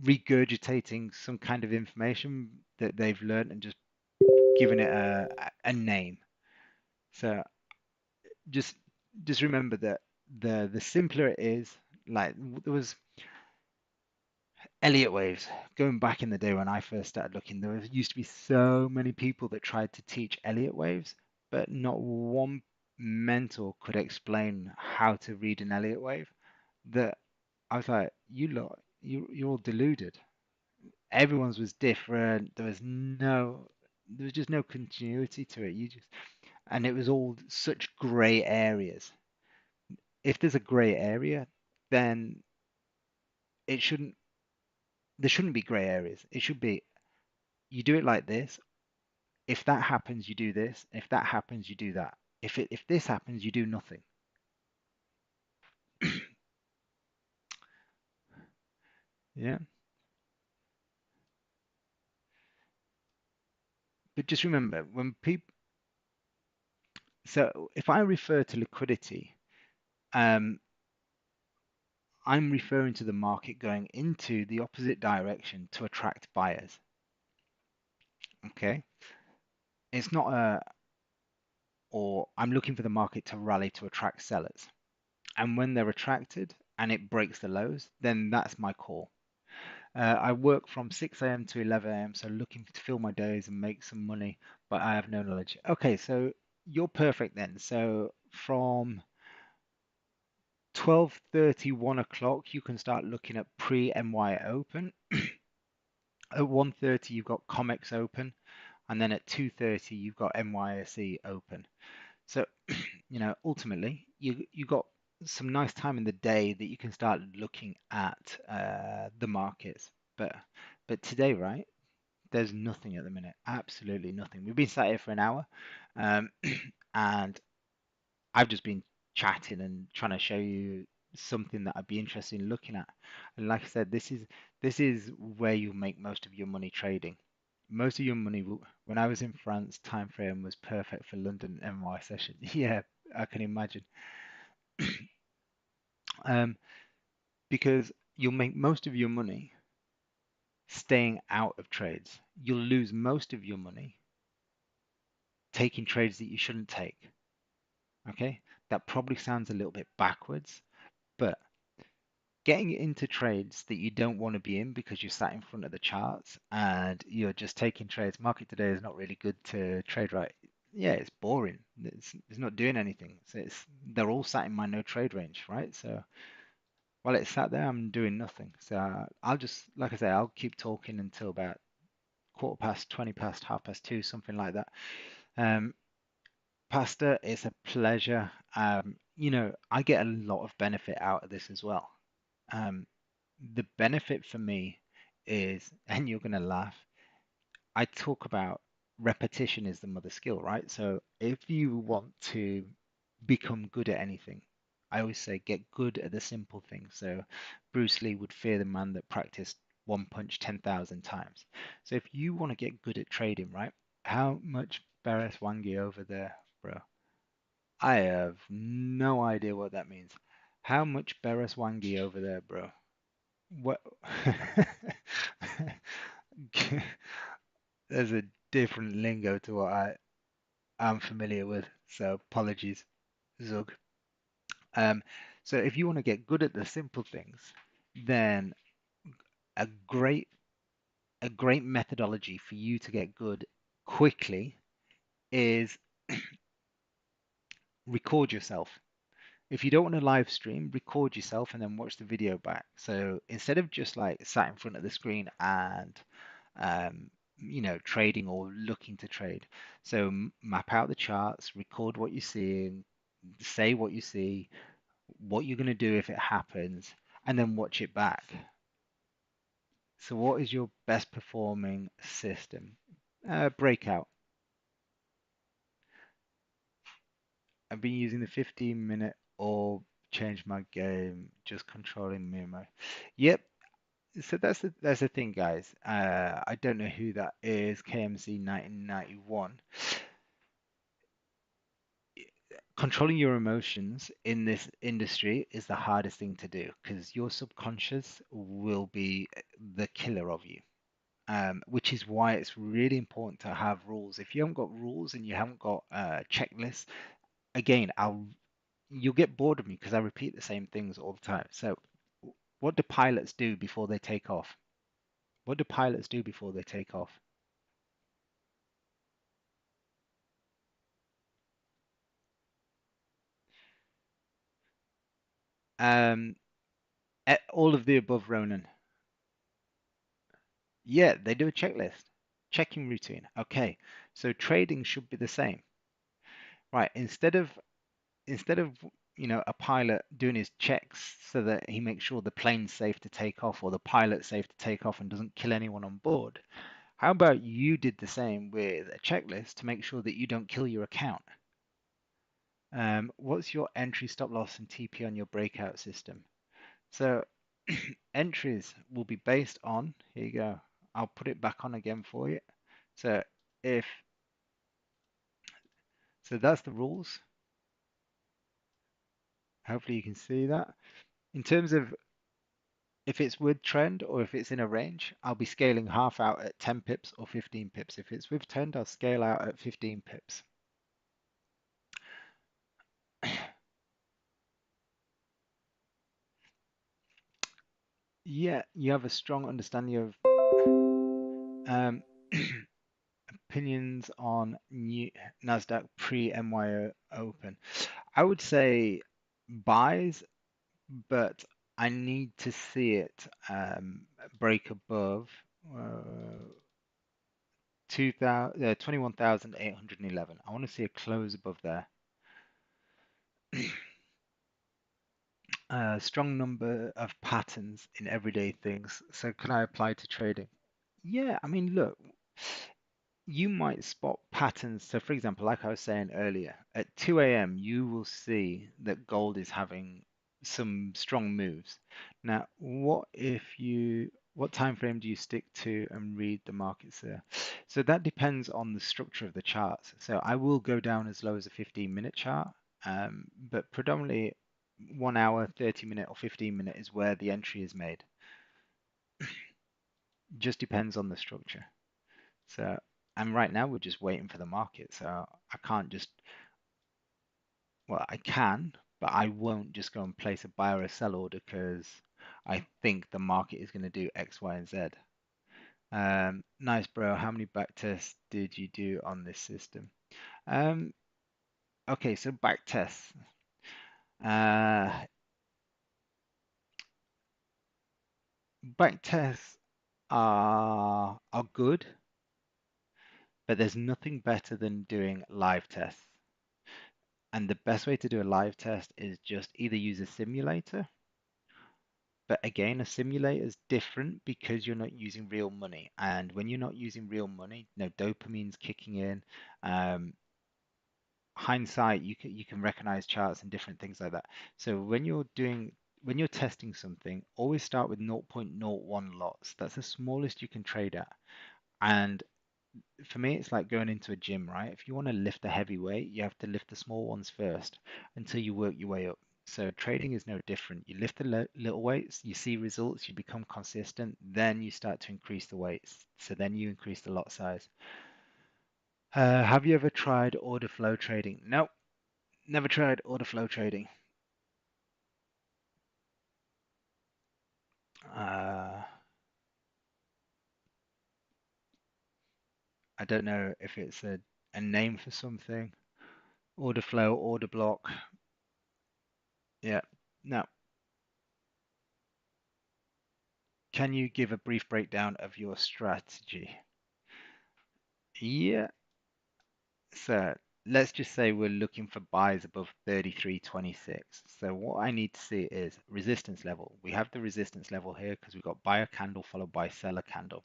regurgitating some kind of information that they've learned and just giving it a name. So just just remember that the simpler it is, like there was Elliott waves. Going back in the day when I first started looking, there used to be so many people that tried to teach Elliott waves, but not one mentor could explain how to read an Elliott wave. That I was like, you lot, you're all deluded. Everyone's was different. There was just no continuity to it. And it was all such grey areas. If there's a grey area, then it shouldn't, there shouldn't be grey areas. It should be, you do it like this. If that happens, you do this. If that happens, you do that. If this happens, you do nothing. Yeah. But just remember, when people, so if I refer to liquidity, um, I'm referring to the market going into the opposite direction to attract buyers. Okay. It's not or I'm looking for the market to rally to attract sellers. And when they're attracted and it breaks the lows, then that's my call. I work from 6 a.m. to 11 a.m., so looking to fill my days and make some money, but I have no knowledge. Okay, so you're perfect then. So from 12:30, 1 o'clock, you can start looking at pre-NY open. At 1:30, you've got COMEX open, and then at 2:30, you've got NYSE open. So, ultimately, you got some nice time in the day that you can start looking at the markets. But today, right? There's nothing at the minute. Absolutely nothing. We've been sat here for an hour, um, and I've just been chatting and trying to show you something that I'd be interested in looking at. And like I said, this is where you make most of your money trading. Most of your money, when I was in France, time frame was perfect for London NY session. Yeah, I can imagine. Um, because you'll make most of your money staying out of trades. You'll lose most of your money taking trades that you shouldn't take. Okay, that probably sounds a little bit backwards, but getting into trades that you don't want to be in because you're sat in front of the charts and you're just taking trades. Market today is not really good to trade, right? Yeah, it's boring. It's not doing anything. So they're all sat in my no trade range, right? So while it's sat there, I'm doing nothing. So I'll just, like I say, I'll keep talking until about quarter past, 20 past, half past two, something like that. Um, Pastor, it's a pleasure. I get a lot of benefit out of this as well. Um, the benefit for me is, and you're going to laugh, I talk about repetition is the mother skill, right? So if you want to become good at anything, I always say get good at the simple things. So Bruce Lee would fear the man that practiced one punch 10,000 times. So if you want to get good at trading, right? How much Beres Wangi over there, bro? I have no idea what that means. How much Beres Wangi over there, bro? What? There's a different lingo to what am familiar with, so apologies, Zug. Um, so if you want to get good at the simple things, then a great a great methodology for you to get good quickly is record yourself. If you don't want to live stream, record yourself and then watch the video back. So instead of just like sat in front of the screen and um, trading or looking to trade. So map out the charts, record what you're seeing, say what you see, what you're going to do if it happens, and then watch it back. So what is your best performing system? Breakout. I've been using the 15-minute or change my game, just controlling me. Yep. So that's the thing, guys. I don't know who that is. KMC 1991. Controlling your emotions in this industry is the hardest thing to do because your subconscious will be the killer of you. Which is why it's really important to have rules. If you haven't got rules and you haven't got checklists, again, you'll get bored of me because I repeat the same things all the time. So What do pilots do before they take off? What do pilots do before they take off? Um, all of the above, Ronan. Yeah, they do a checklist, checking routine. Okay, so trading should be the same, right? Instead of a pilot doing his checks so that he makes sure the plane's safe to take off or the pilot's safe to take off and doesn't kill anyone on board. How about you did the same with a checklist to make sure that you don't kill your account? What's your entry, stop loss, and TP on your breakout system? So entries will be based on, here you go. I'll put it back on again for you. So if so that's the rules. Hopefully you can see that. In terms of if it's with trend or if it's in a range, I'll be scaling half out at 10 pips or 15 pips. If it's with trend, I'll scale out at 15 pips. Yeah, you have a strong understanding of um, opinions on new NASDAQ pre-MYO open. I would say buys, but I need to see it break above uh, 21,811. I want to see a close above there. Strong number of patterns in everyday things. So can I apply to trading? Yeah, I mean, look, you might spot patterns. So, for example, like I was saying earlier, at 2 a.m., you will see that gold is having some strong moves. Now, what time frame do you stick to and read the markets there? So that depends on the structure of the charts. So I will go down as low as a 15-minute chart, but predominantly 1 hour, 30-minute, or 15-minute is where the entry is made. Just depends on the structure. So, and right now we're just waiting for the market. So I can't just, well, I can, but I won't just go and place a buy or a sell order because I think the market is going to do X, Y, and Z. Nice, bro. How many back tests did you do on this system? Um, okay, so back tests. Uh, Back tests are good, but there's nothing better than doing live tests. And the best way to do a live test is just either use a simulator, but again, a simulator is different because you're not using real money. And when you're not using real money, dopamine's kicking in. Um, Hindsight, you can recognize charts and different things like that. So when you're testing something, always start with 0.01 lots. That's the smallest you can trade at. And for me, it's like going into a gym, right? If you want to lift a heavy weight, you have to lift the small ones first until you work your way up. So trading is no different. You lift the little weights, you see results, you become consistent, then you start to increase the weights. So then you increase the lot size. Have you ever tried order flow trading? Nope, never tried order flow trading. Uh, I don't know if it's a name for something. Order flow, order block. Yeah, no. Can you give a brief breakdown of your strategy? Yeah, so let's just say we're looking for buys above 33.26. So what I need to see is resistance level. We have the resistance level here because we've got buyer candle followed by seller candle.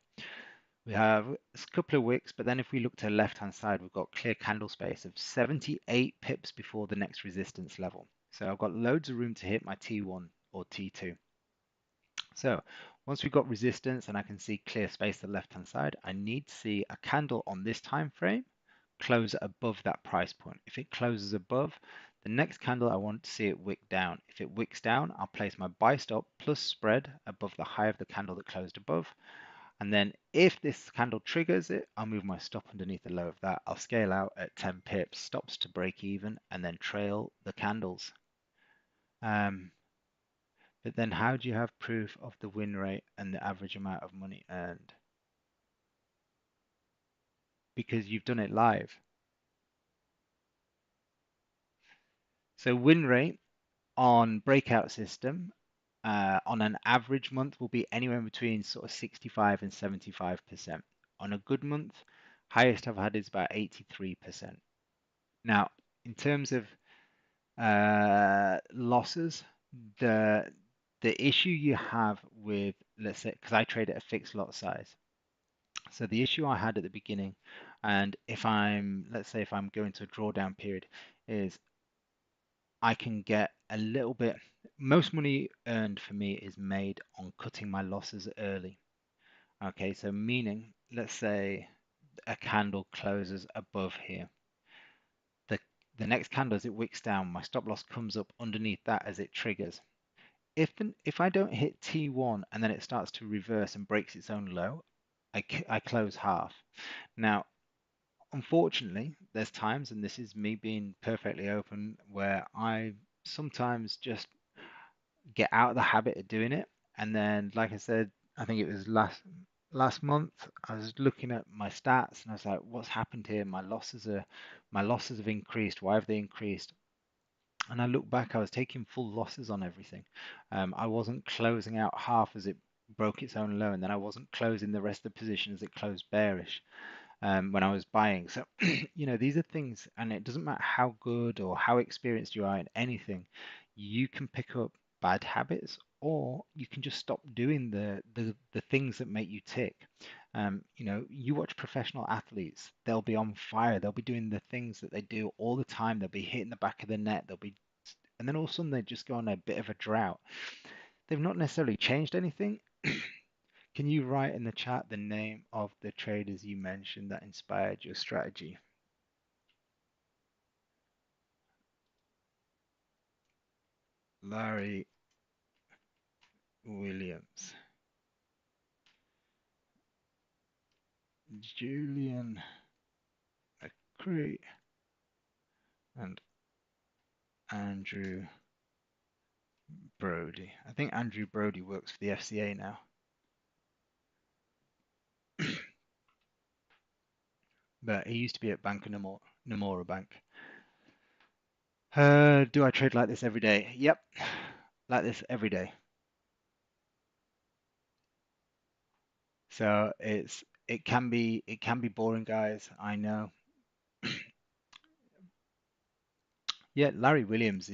We have a couple of wicks, but then if we look to the left-hand side, we've got clear candle space of 78 pips before the next resistance level. So I've got loads of room to hit my T1 or T2. So once we've got resistance and I can see clear space to the left-hand side, I need to see a candle on this time frame close above that price point. If it closes above, the next candle I want to see it wick down. If it wicks down, I'll place my buy stop plus spread above the high of the candle that closed above. And then if this candle triggers it, I'll move my stop underneath the low of that. I'll scale out at 10 pips, stops to break even, and then trail the candles. Um, But then how do you have proof of the win rate and the average amount of money earned? Because you've done it live. So win rate on breakout system on an average month will be anywhere between sort of 65 and 75%. On a good month, highest I've had is about 83%. Now, in terms of losses, the issue you have with, let's say, because I trade at a fixed lot size. So the issue I had at the beginning, and if let's say if I'm going to a drawdown period, is I can get a little bit, most money earned for me is made on cutting my losses early. Okay, so meaning, let's say a candle closes above here. The, the next candle as it wicks down, my stop loss comes up underneath that as it triggers. If I don't hit T1 and then it starts to reverse and breaks its own low, I close half. Now, unfortunately, there's times, and this is me being perfectly open, where I sometimes just get out of the habit of doing it. And then, like I said, I think it was last month, I was looking at my stats and I was like, what's happened here? My losses have increased. Why have they increased? And I look back, I was taking full losses on everything. I wasn't closing out half as it broke its own low, and then I wasn't closing the rest of the position as it closed bearish when I was buying. So, these are things, and it doesn't matter how good or how experienced you are in anything, you can pick up bad habits, or you can just stop doing the things that make you tick. You watch professional athletes, they'll be on fire, they'll be doing the things that they do all the time, they'll be hitting the back of the net, and then all of a sudden they just go on a bit of a drought. They've not necessarily changed anything. Can you write in the chat the name of the traders you mentioned that inspired your strategy? Larry Williams, Julian McCree, and Andrew Brody. I think Andrew Brody works for the FCA now, but he used to be at Bank of Nomura Bank. Do I trade like this every day? Yep, like this every day. So it can be boring, guys. I know. Yeah, Larry Williams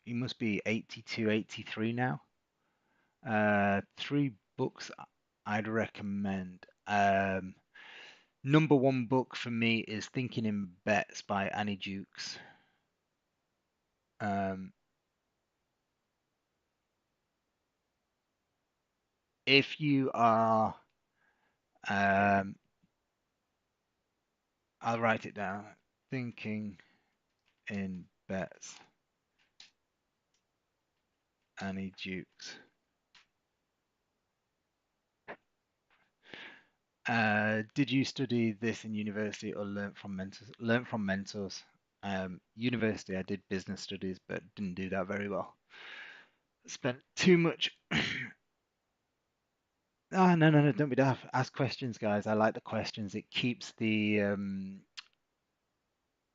he must be 82, 83 now. Three books I'd recommend. Number one book for me is Thinking in Bets by Annie Jukes. Um, if you are, I'll write it down. Thinking in Bets, Annie Jukes. Did you study this in university or learn from mentors? Learn from mentors. University, I did business studies, but didn't do that very well. Spent too much. Ah, no, no, no, don't be daft. Ask questions, guys. I like the questions. It keeps the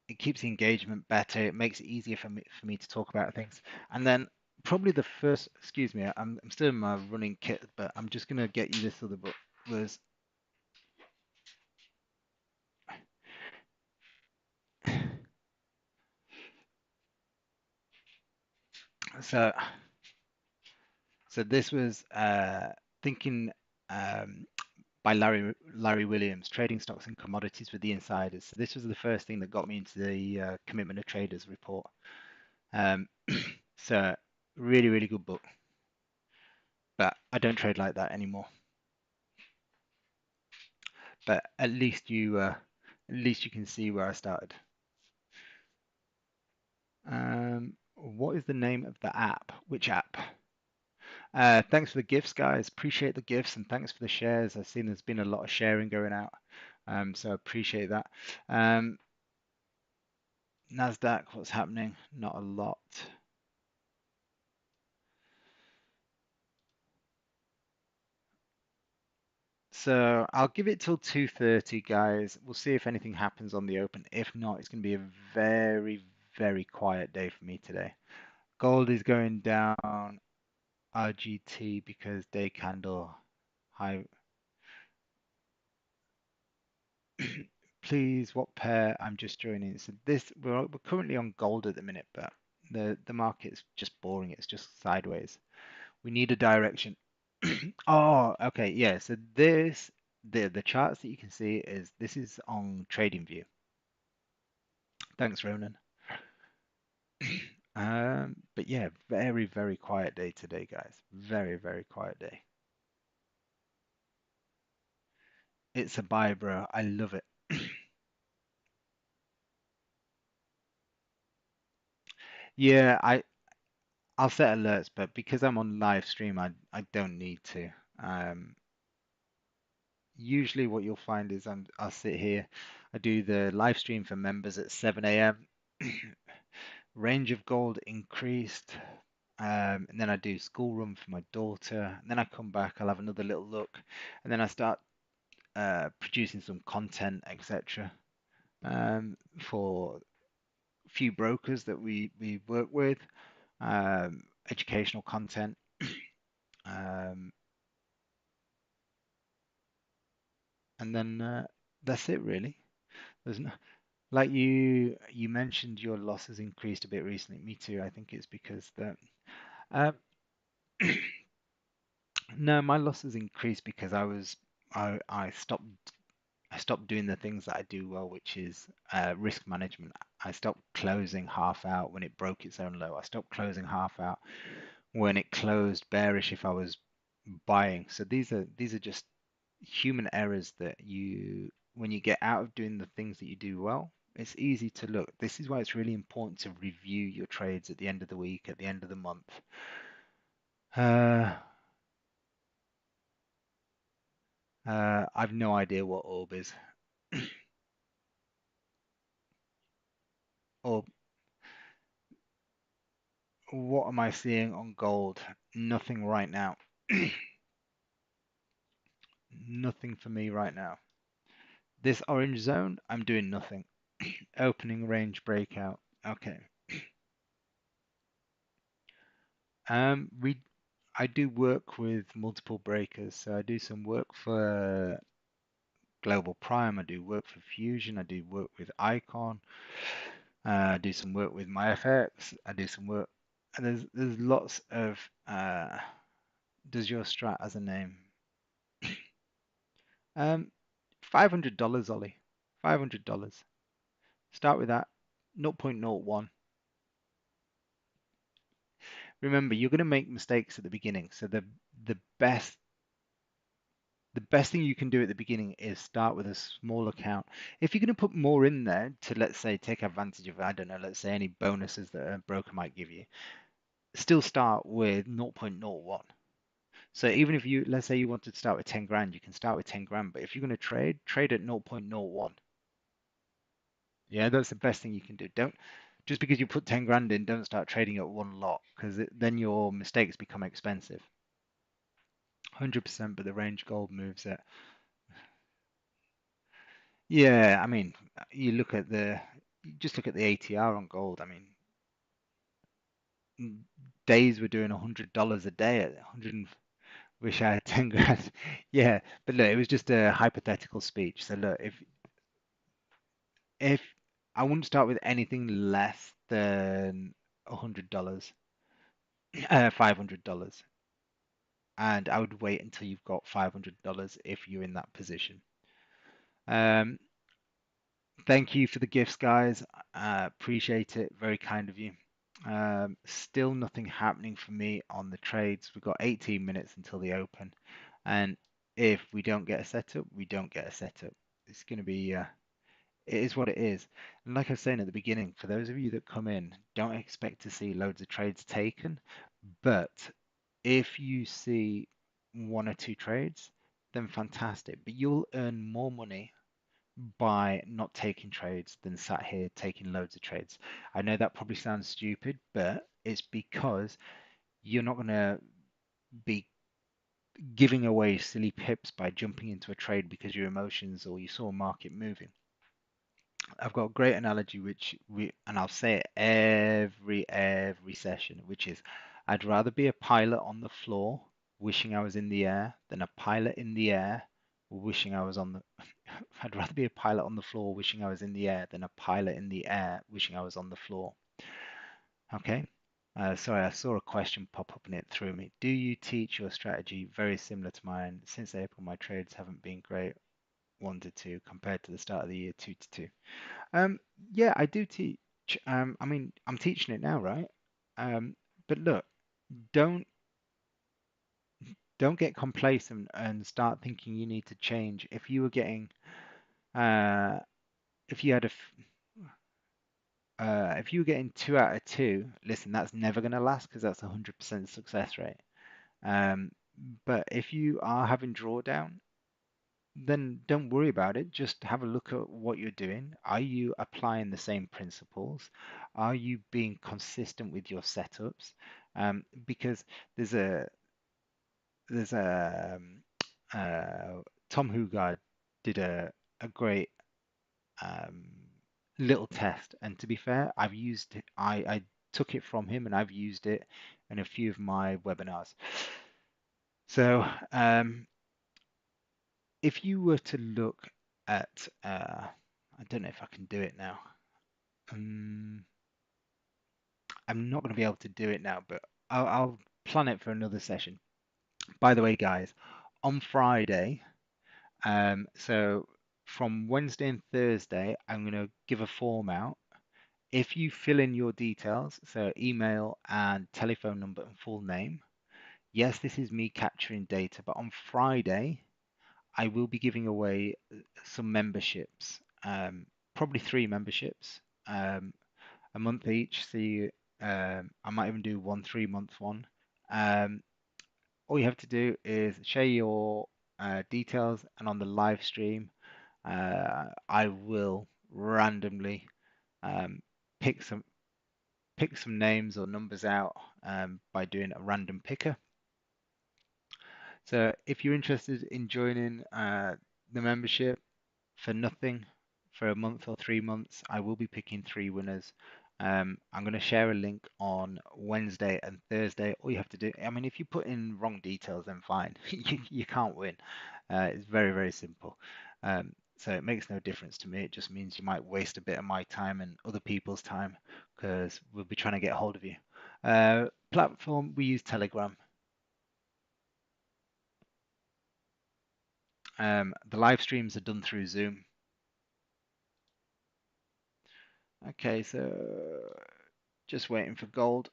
engagement better. It makes it easier for me to talk about things. And then probably the first, excuse me, I'm still in my running kit, but I'm just gonna get you this other book. Was so so this was thinking by Larry Williams, Trading Stocks and Commodities with the Insiders. So this was the first thing that got me into the Commitment of Traders report. Um, so really, really good book. But I don't trade like that anymore. But at least you can see where I started. What is the name of the app? Which app? Thanks for the gifts, guys. Appreciate the gifts and thanks for the shares. I've seen there's been a lot of sharing going out, so I appreciate that. NASDAQ, what's happening? Not a lot. So I'll give it till 2:30, guys. We'll see if anything happens on the open. If not, it's going to be a very, very quiet day for me today. Gold is going down RGT because day candle high. Please, what pair? I'm just joining. So this we're currently on gold at the minute, but the market's just boring. It's just sideways. We need a direction. Oh, okay, yeah. So this the charts that you can see is this is on TradingView. Thanks, Ronan. But yeah, very, very quiet day today, guys. Very, very quiet day. It's a buy, bro. I love it. Yeah, I'll set alerts, but because I'm on live stream, I don't need to. Um, Usually what you'll find is I'll sit here, I do the live stream for members at 7 a.m. Range of gold increased. And then I do school run for my daughter. And then I come back, I'll have another little look, and then I start producing some content, etc. For a few brokers that we work with, educational content. Um, and then that's it really. There's no, like you mentioned your losses increased a bit recently. Me too. I think it's because that uh, no, my losses increased because I stopped doing the things that I do well, which is risk management. I stopped closing half out when it broke its own low. I stopped closing half out when it closed bearish if I was buying. So these are just human errors that when you get out of doing the things that you do well, it's easy to look. This is why it's really important to review your trades at the end of the week, at the end of the month. Uh, I've no idea what orb is. Orb, what am I seeing on gold? Nothing right now. Nothing for me right now. This orange zone, I'm doing nothing. Opening range breakout. Okay. We I do work with multiple breakers, so I do some work for Global Prime, I do work for Fusion, I do work with Icon, I do some work with MyFX, I do some work, and there's lots of does your strat as a name? Um, $500, Ollie. $500. Start with that. 0.01. Remember, you're going to make mistakes at the beginning, so the best the best thing you can do at the beginning is start with a small account. If you're going to put more in there to, let's say, take advantage of, I don't know, let's say any bonuses that a broker might give you, still start with 0.01. So even if you, let's say you wanted to start with 10 grand, you can start with 10 grand. But if you're going to trade at 0.01. Yeah, that's the best thing you can do. Don't just because you put 10 grand in, don't start trading at one lot because then your mistakes become expensive. 100%, but the range gold moves it. Yeah, I mean, you just look at the ATR on gold. I mean, days were doing $100 a day at 100. Wish I had 10 grand. Yeah, but look, it was just a hypothetical speech. So look, if I wouldn't start with anything less than $100, $500, and I would wait until you've got $500 if you're in that position. Um, Thank you for the gifts, guys. Appreciate it. Very kind of you. Still nothing happening for me on the trades. We've got 18 minutes until the open. And if we don't get a setup, we don't get a setup. It's going to be, it is what it is. And like I was saying at the beginning, for those of you that come in, don't expect to see loads of trades taken. But if you see one or two trades, then fantastic. But you'll earn more money by not taking trades than sat here taking loads of trades. I know that probably sounds stupid, but it's because you're not going to be giving away silly pips by jumping into a trade because your emotions or you saw a market moving. I've got a great analogy and I'll say it every session, which is I'd rather be a pilot on the floor wishing I was in the air than a pilot in the air wishing I was on the I'd rather be a pilot on the floor wishing I was in the air than a pilot in the air wishing I was on the floor. Okay. Sorry, I saw a question pop up and it threw me. Do you teach your strategy very similar to mine? Since April, my trades haven't been great, 1 to 2 compared to the start of the year, 2 to 2. Um, yeah, I do teach. I mean, I'm teaching it now, right? But look, don't don't get complacent and start thinking you need to change. If you were getting, uh, if you had if you were getting 2 out of 2, listen, that's never going to last because that's 100% success rate. Um, but if you are having drawdown, then don't worry about it. Just have a look at what you're doing. Are you applying the same principles? Are you being consistent with your setups? Because there's a there's a Tom Hugard did a great um, little test, and to be fair, I took it from him and I've used it in a few of my webinars. So if you were to look at, I don't know if I can do it now. Um, I'm not going to be able to do it now, but I'll plan it for another session. By the way, guys, on Friday, so from Wednesday and Thursday, I'm going to give a form out. If you fill in your details, so email and telephone number and full name, yes, this is me capturing data, but on Friday, I will be giving away some memberships, probably 3 memberships, a month each. So I might even do 1 3 month one. Um, all you have to do is share your details, and on the live stream, I will randomly um, pick some names or numbers out by doing a random picker. So if you're interested in joining the membership for nothing for a month or 3 months, I will be picking 3 winners. I'm going to share a link on Wednesday and Thursday. All you have to do, I mean, if you put in wrong details, then fine, you can't win. It's very simple. So it makes no difference to me. It just means you might waste a bit of my time and other people's time because we'll be trying to get hold of you. Platform, we use Telegram. The live streams are done through Zoom. Okay, so just waiting for gold.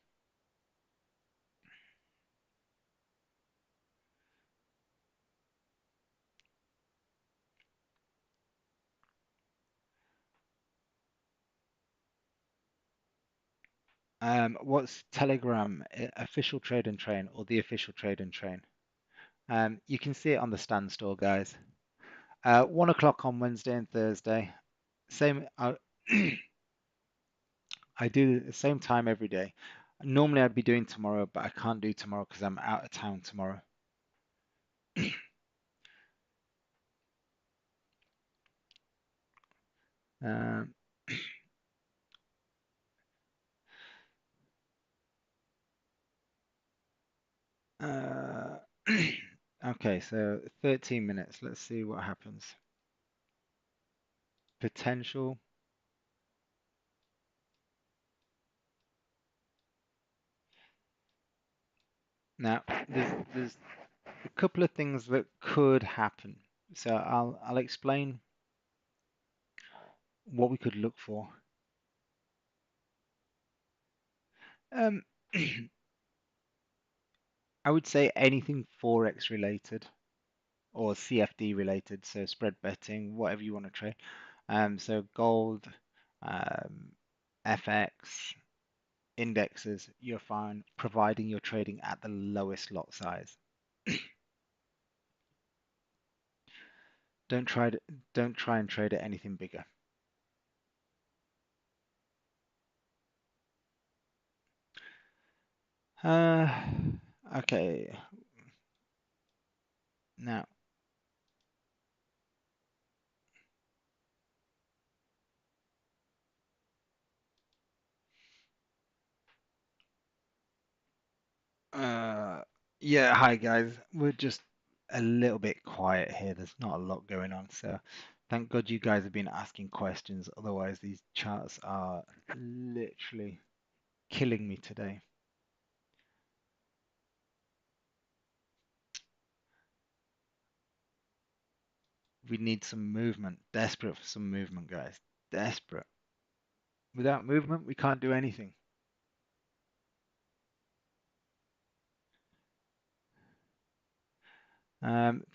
What's Telegram? Official Trade and Train or the official Trade and Train? You can see it on the stand store, guys. 1 o'clock on Wednesday and Thursday. Same. I do the same time every day. Normally I'd be doing tomorrow, but I can't do tomorrow because I'm out of town tomorrow. Um, uh, okay, so 13 minutes. Let's see what happens. Potential. Now, there's a couple of things that could happen. So I'll explain what we could look for. Um, I would say anything Forex related or CFD related, so spread betting, whatever you want to trade. So gold, um, FX, indexes, you're fine, providing you're trading at the lowest lot size. Don't try to, don't try and trade at anything bigger. Uh, okay. Now, uh, yeah, hi guys. We're just a little bit quiet here. There's not a lot going on, so thank God you guys have been asking questions. Otherwise, these charts are literally killing me today. We need some movement. Desperate for some movement, guys. Desperate. Without movement, we can't do anything.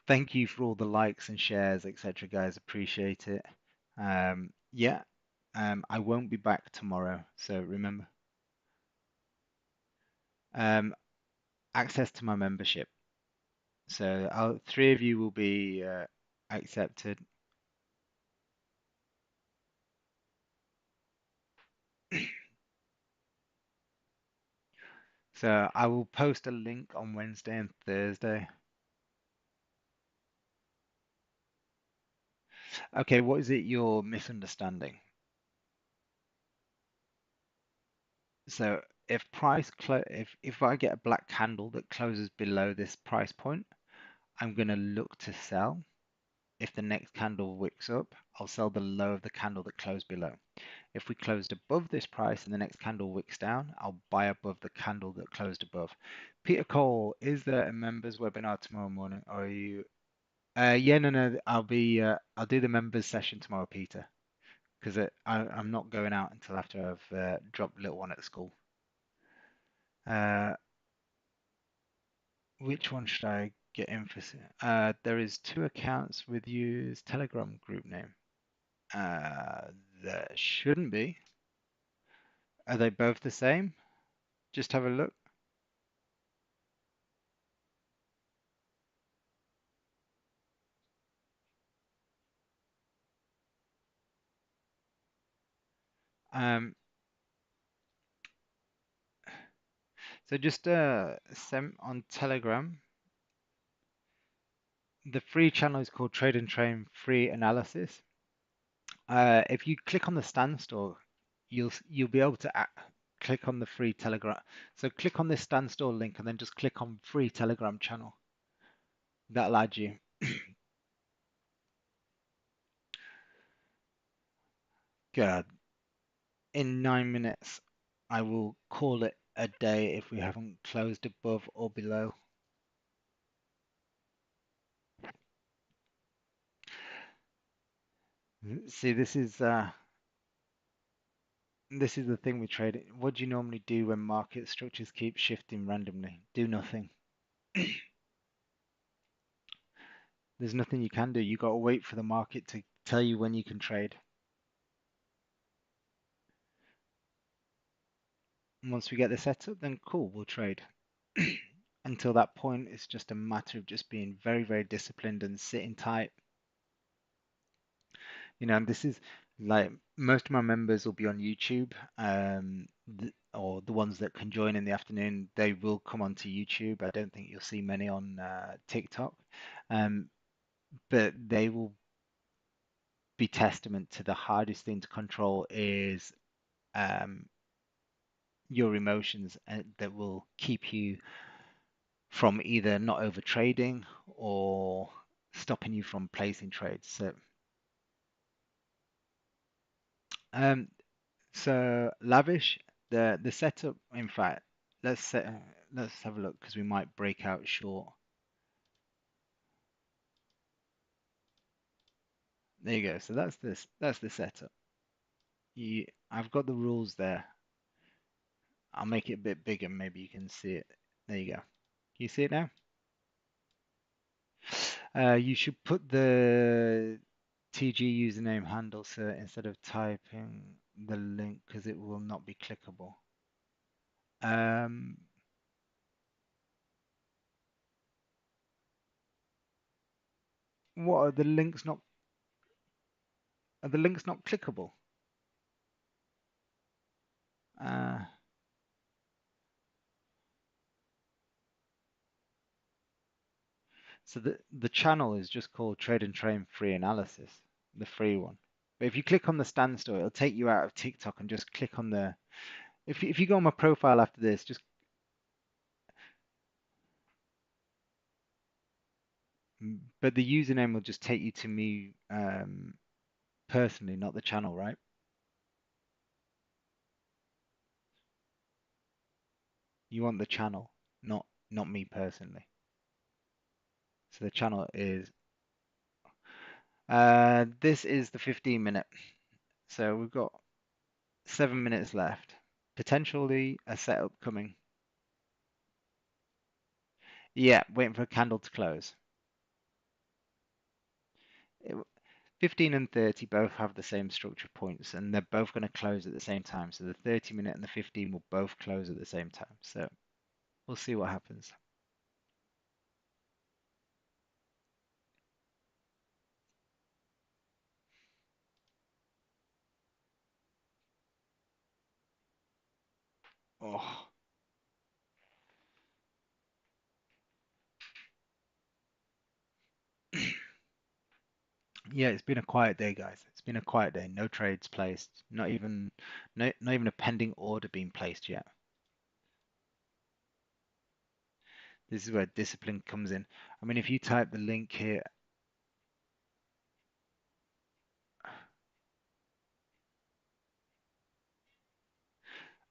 Thank you for all the likes and shares, etc., guys. Appreciate it. Yeah, I won't be back tomorrow, so remember, um, access to my membership. So three of you will be accepted. So I will post a link on Wednesday and Thursday. Okay, what is it you're misunderstanding? So if I get a black candle that closes below this price point, I'm going to look to sell. If the next candle wicks up, I'll sell the low of the candle that closed below. If we closed above this price and the next candle wicks down, I'll buy above the candle that closed above. Peter Cole, is there a members webinar tomorrow morning? Or are you? Yeah, no, I'll do the members session tomorrow, Peter, because I'm not going out until after I've dropped little one at school. Uh, which one should I get in for? There is two accounts with use Telegram group name. There shouldn't be. Are they both the same? Just have a look. Um, so just send on Telegram. The free channel is called Trade and Train Free Analysis. If you click on the standstill, you'll be able to click on the free Telegram. So click on this standstill link and then just click on free Telegram channel. That'll add you. God, in 9 minutes, I will call it a day if we haven't closed above or below. See, this is the thing with trading. What do you normally do when market structures keep shifting randomly? Do nothing. There's nothing you can do. You got to wait for the market to tell you when you can trade. And once we get the setup, then cool, we'll trade. Until that point, it's just a matter of just being very, very disciplined and sitting tight. And this is like most of my members will be on YouTube, or the ones that can join in the afternoon, they will come onto YouTube. I don't think you'll see many on TikTok, um, but they will be testament to the hardest thing to control is um, your emotions that will keep you from either not over trading or stopping you from placing trades. Um, so lavish, the setup. In fact, let's have a look because we might break out short. There you go. So that's this. That's the setup. I've got the rules there. I'll make it a bit bigger. Maybe you can see it. There you go. Can you see it now? You should put the TG username handle so instead of typing the link because it will not be clickable. Um, what are the links not? Are the links not clickable? Uh, So the channel is just called Trade and Train Free Analysis, the free one. But if you click on the standstill, it'll take you out of TikTok and just click on the. If you go on my profile after this, just but the username will just take you to me personally, not the channel, right? You want the channel, not me personally. So the channel is this is the 15-minute. So we've got 7 minutes left. Potentially a setup coming. Yeah, waiting for a candle to close. It, 15 and 30 both have the same structure points and they're both going to close at the same time. So the 30-minute and the 15 will both close at the same time. So we'll see what happens. Oh, yeah, it's been a quiet day, guys. It's been a quiet day. No trades placed. Not even a pending order being placed yet. This is where discipline comes in. I mean, if you type the link here,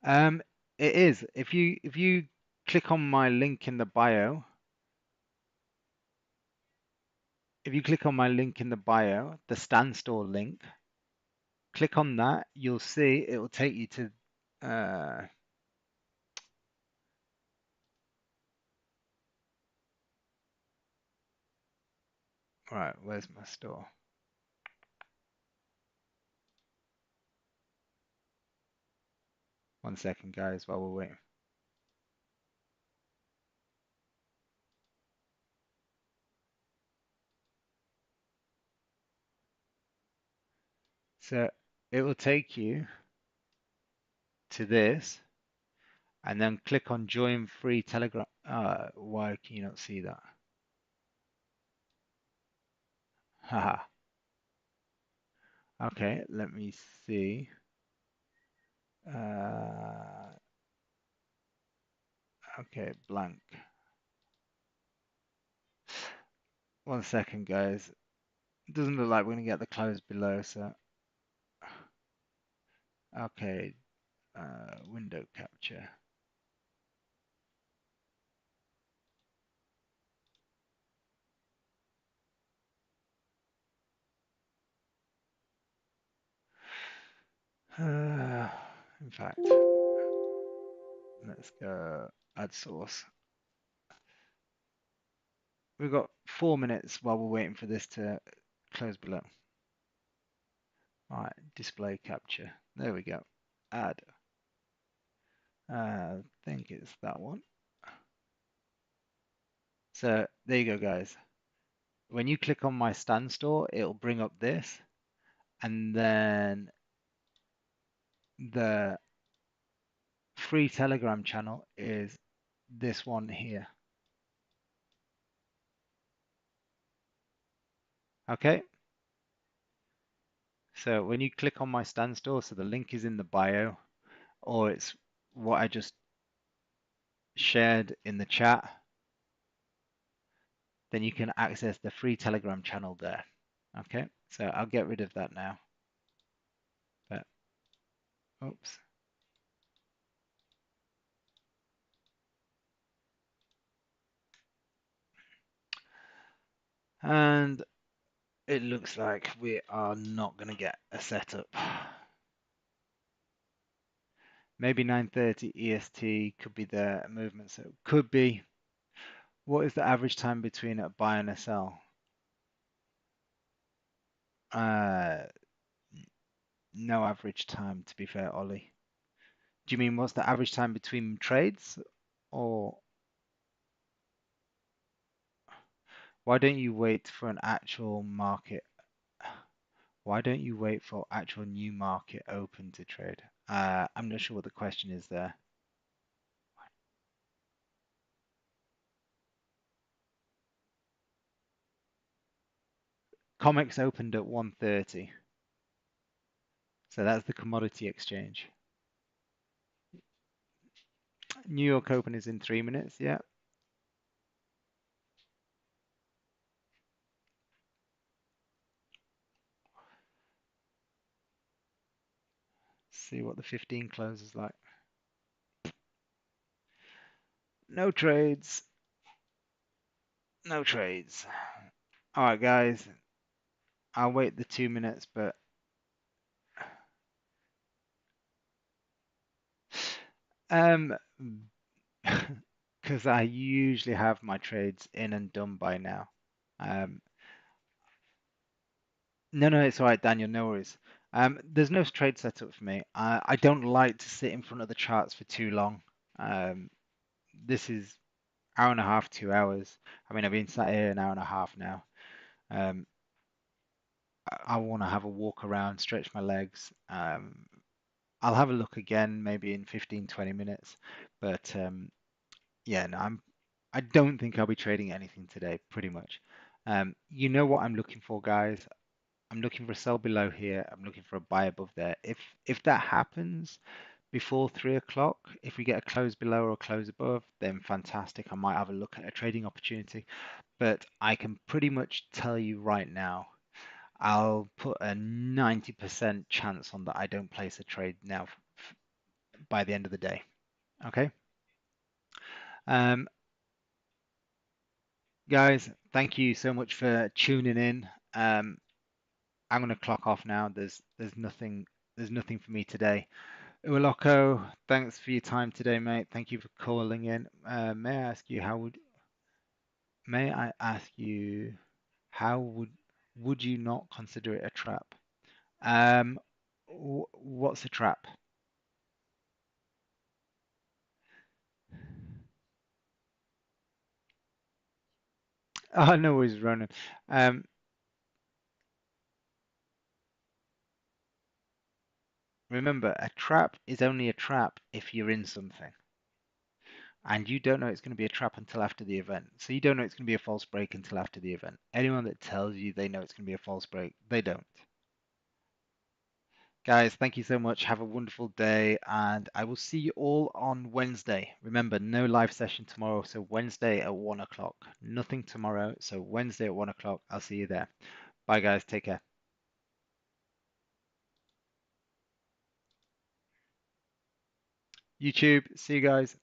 um, it is. If you click on my link in the bio, if you click on my link in the bio, the standstill link, click on that, you'll see it will take you to right, where's my store? One second, guys, while we're waiting. So it will take you to this and then click on join free Telegram. Why can you not see that? Haha. Okay, let me see. Uh, okay, blank. One second, guys. It doesn't look like we're gonna get the close below, so okay. Window capture. In fact, let's go add source. We've got 4 minutes while we're waiting for this to close below. All right, display capture. There we go. Add. I think it's that one. So there you go, guys. When you click on my stand store, it'll bring up this, and then the free Telegram channel is this one here. Okay. So when you click on my stand store, so the link is in the bio, or it's what I just shared in the chat, then you can access the free Telegram channel there. Okay, so I'll get rid of that now. But oops. And it looks like we are not going to get a setup. Maybe 9:30 EST could be the movement, so it could be. What is the average time between a buy and a sell? Uh, no average time, to be fair, Ollie. Do you mean what's the average time between trades? Or why don't you wait for an actual market? Why don't you wait for actual new market open to trade? I'm not sure what the question is there. COMEX opened at 1:30, so that's the commodity exchange. New York Open is in 3 minutes. Yeah. See what the 15 closes like. No trades. No trades. All right, guys. I'll wait the 2 minutes, but um, because I usually have my trades in and done by now. Um, no, no, it's all right, Daniel. No worries. There's no trade setup for me. I don't like to sit in front of the charts for too long. Um, this is hour and a half, 2 hours. I mean, I've been sat here an hour and a half now. Um, I want to have a walk around, stretch my legs. I'll have a look again maybe in 15, 20 minutes. But yeah, no, I don't think I'll be trading anything today, pretty much. You know what I'm looking for, guys. I'm looking for a sell below here. I'm looking for a buy above there. If that happens before 3 o'clock, if we get a close below or a close above, then fantastic. I might have a look at a trading opportunity. But I can pretty much tell you right now, I'll put a 90% chance on that I don't place a trade now by the end of the day. Okay. Um, Guys, thank you so much for tuning in. I'm gonna clock off now. There's nothing for me today. Uwaloko, thanks for your time today, mate. Thank you for calling in. May I ask you how would you not consider it a trap? Um, what's a trap? Oh, no worries, Ronan. Um, Remember, a trap is only a trap if you're in something. And you don't know it's going to be a trap until after the event. So you don't know it's going to be a false break until after the event. Anyone that tells you they know it's going to be a false break, they don't. Guys, thank you so much. Have a wonderful day, and I will see you all on Wednesday. Remember, no live session tomorrow, so Wednesday at 1 o'clock. Nothing tomorrow, so Wednesday at 1 o'clock. I'll see you there. Bye, guys. Take care. YouTube, see you guys.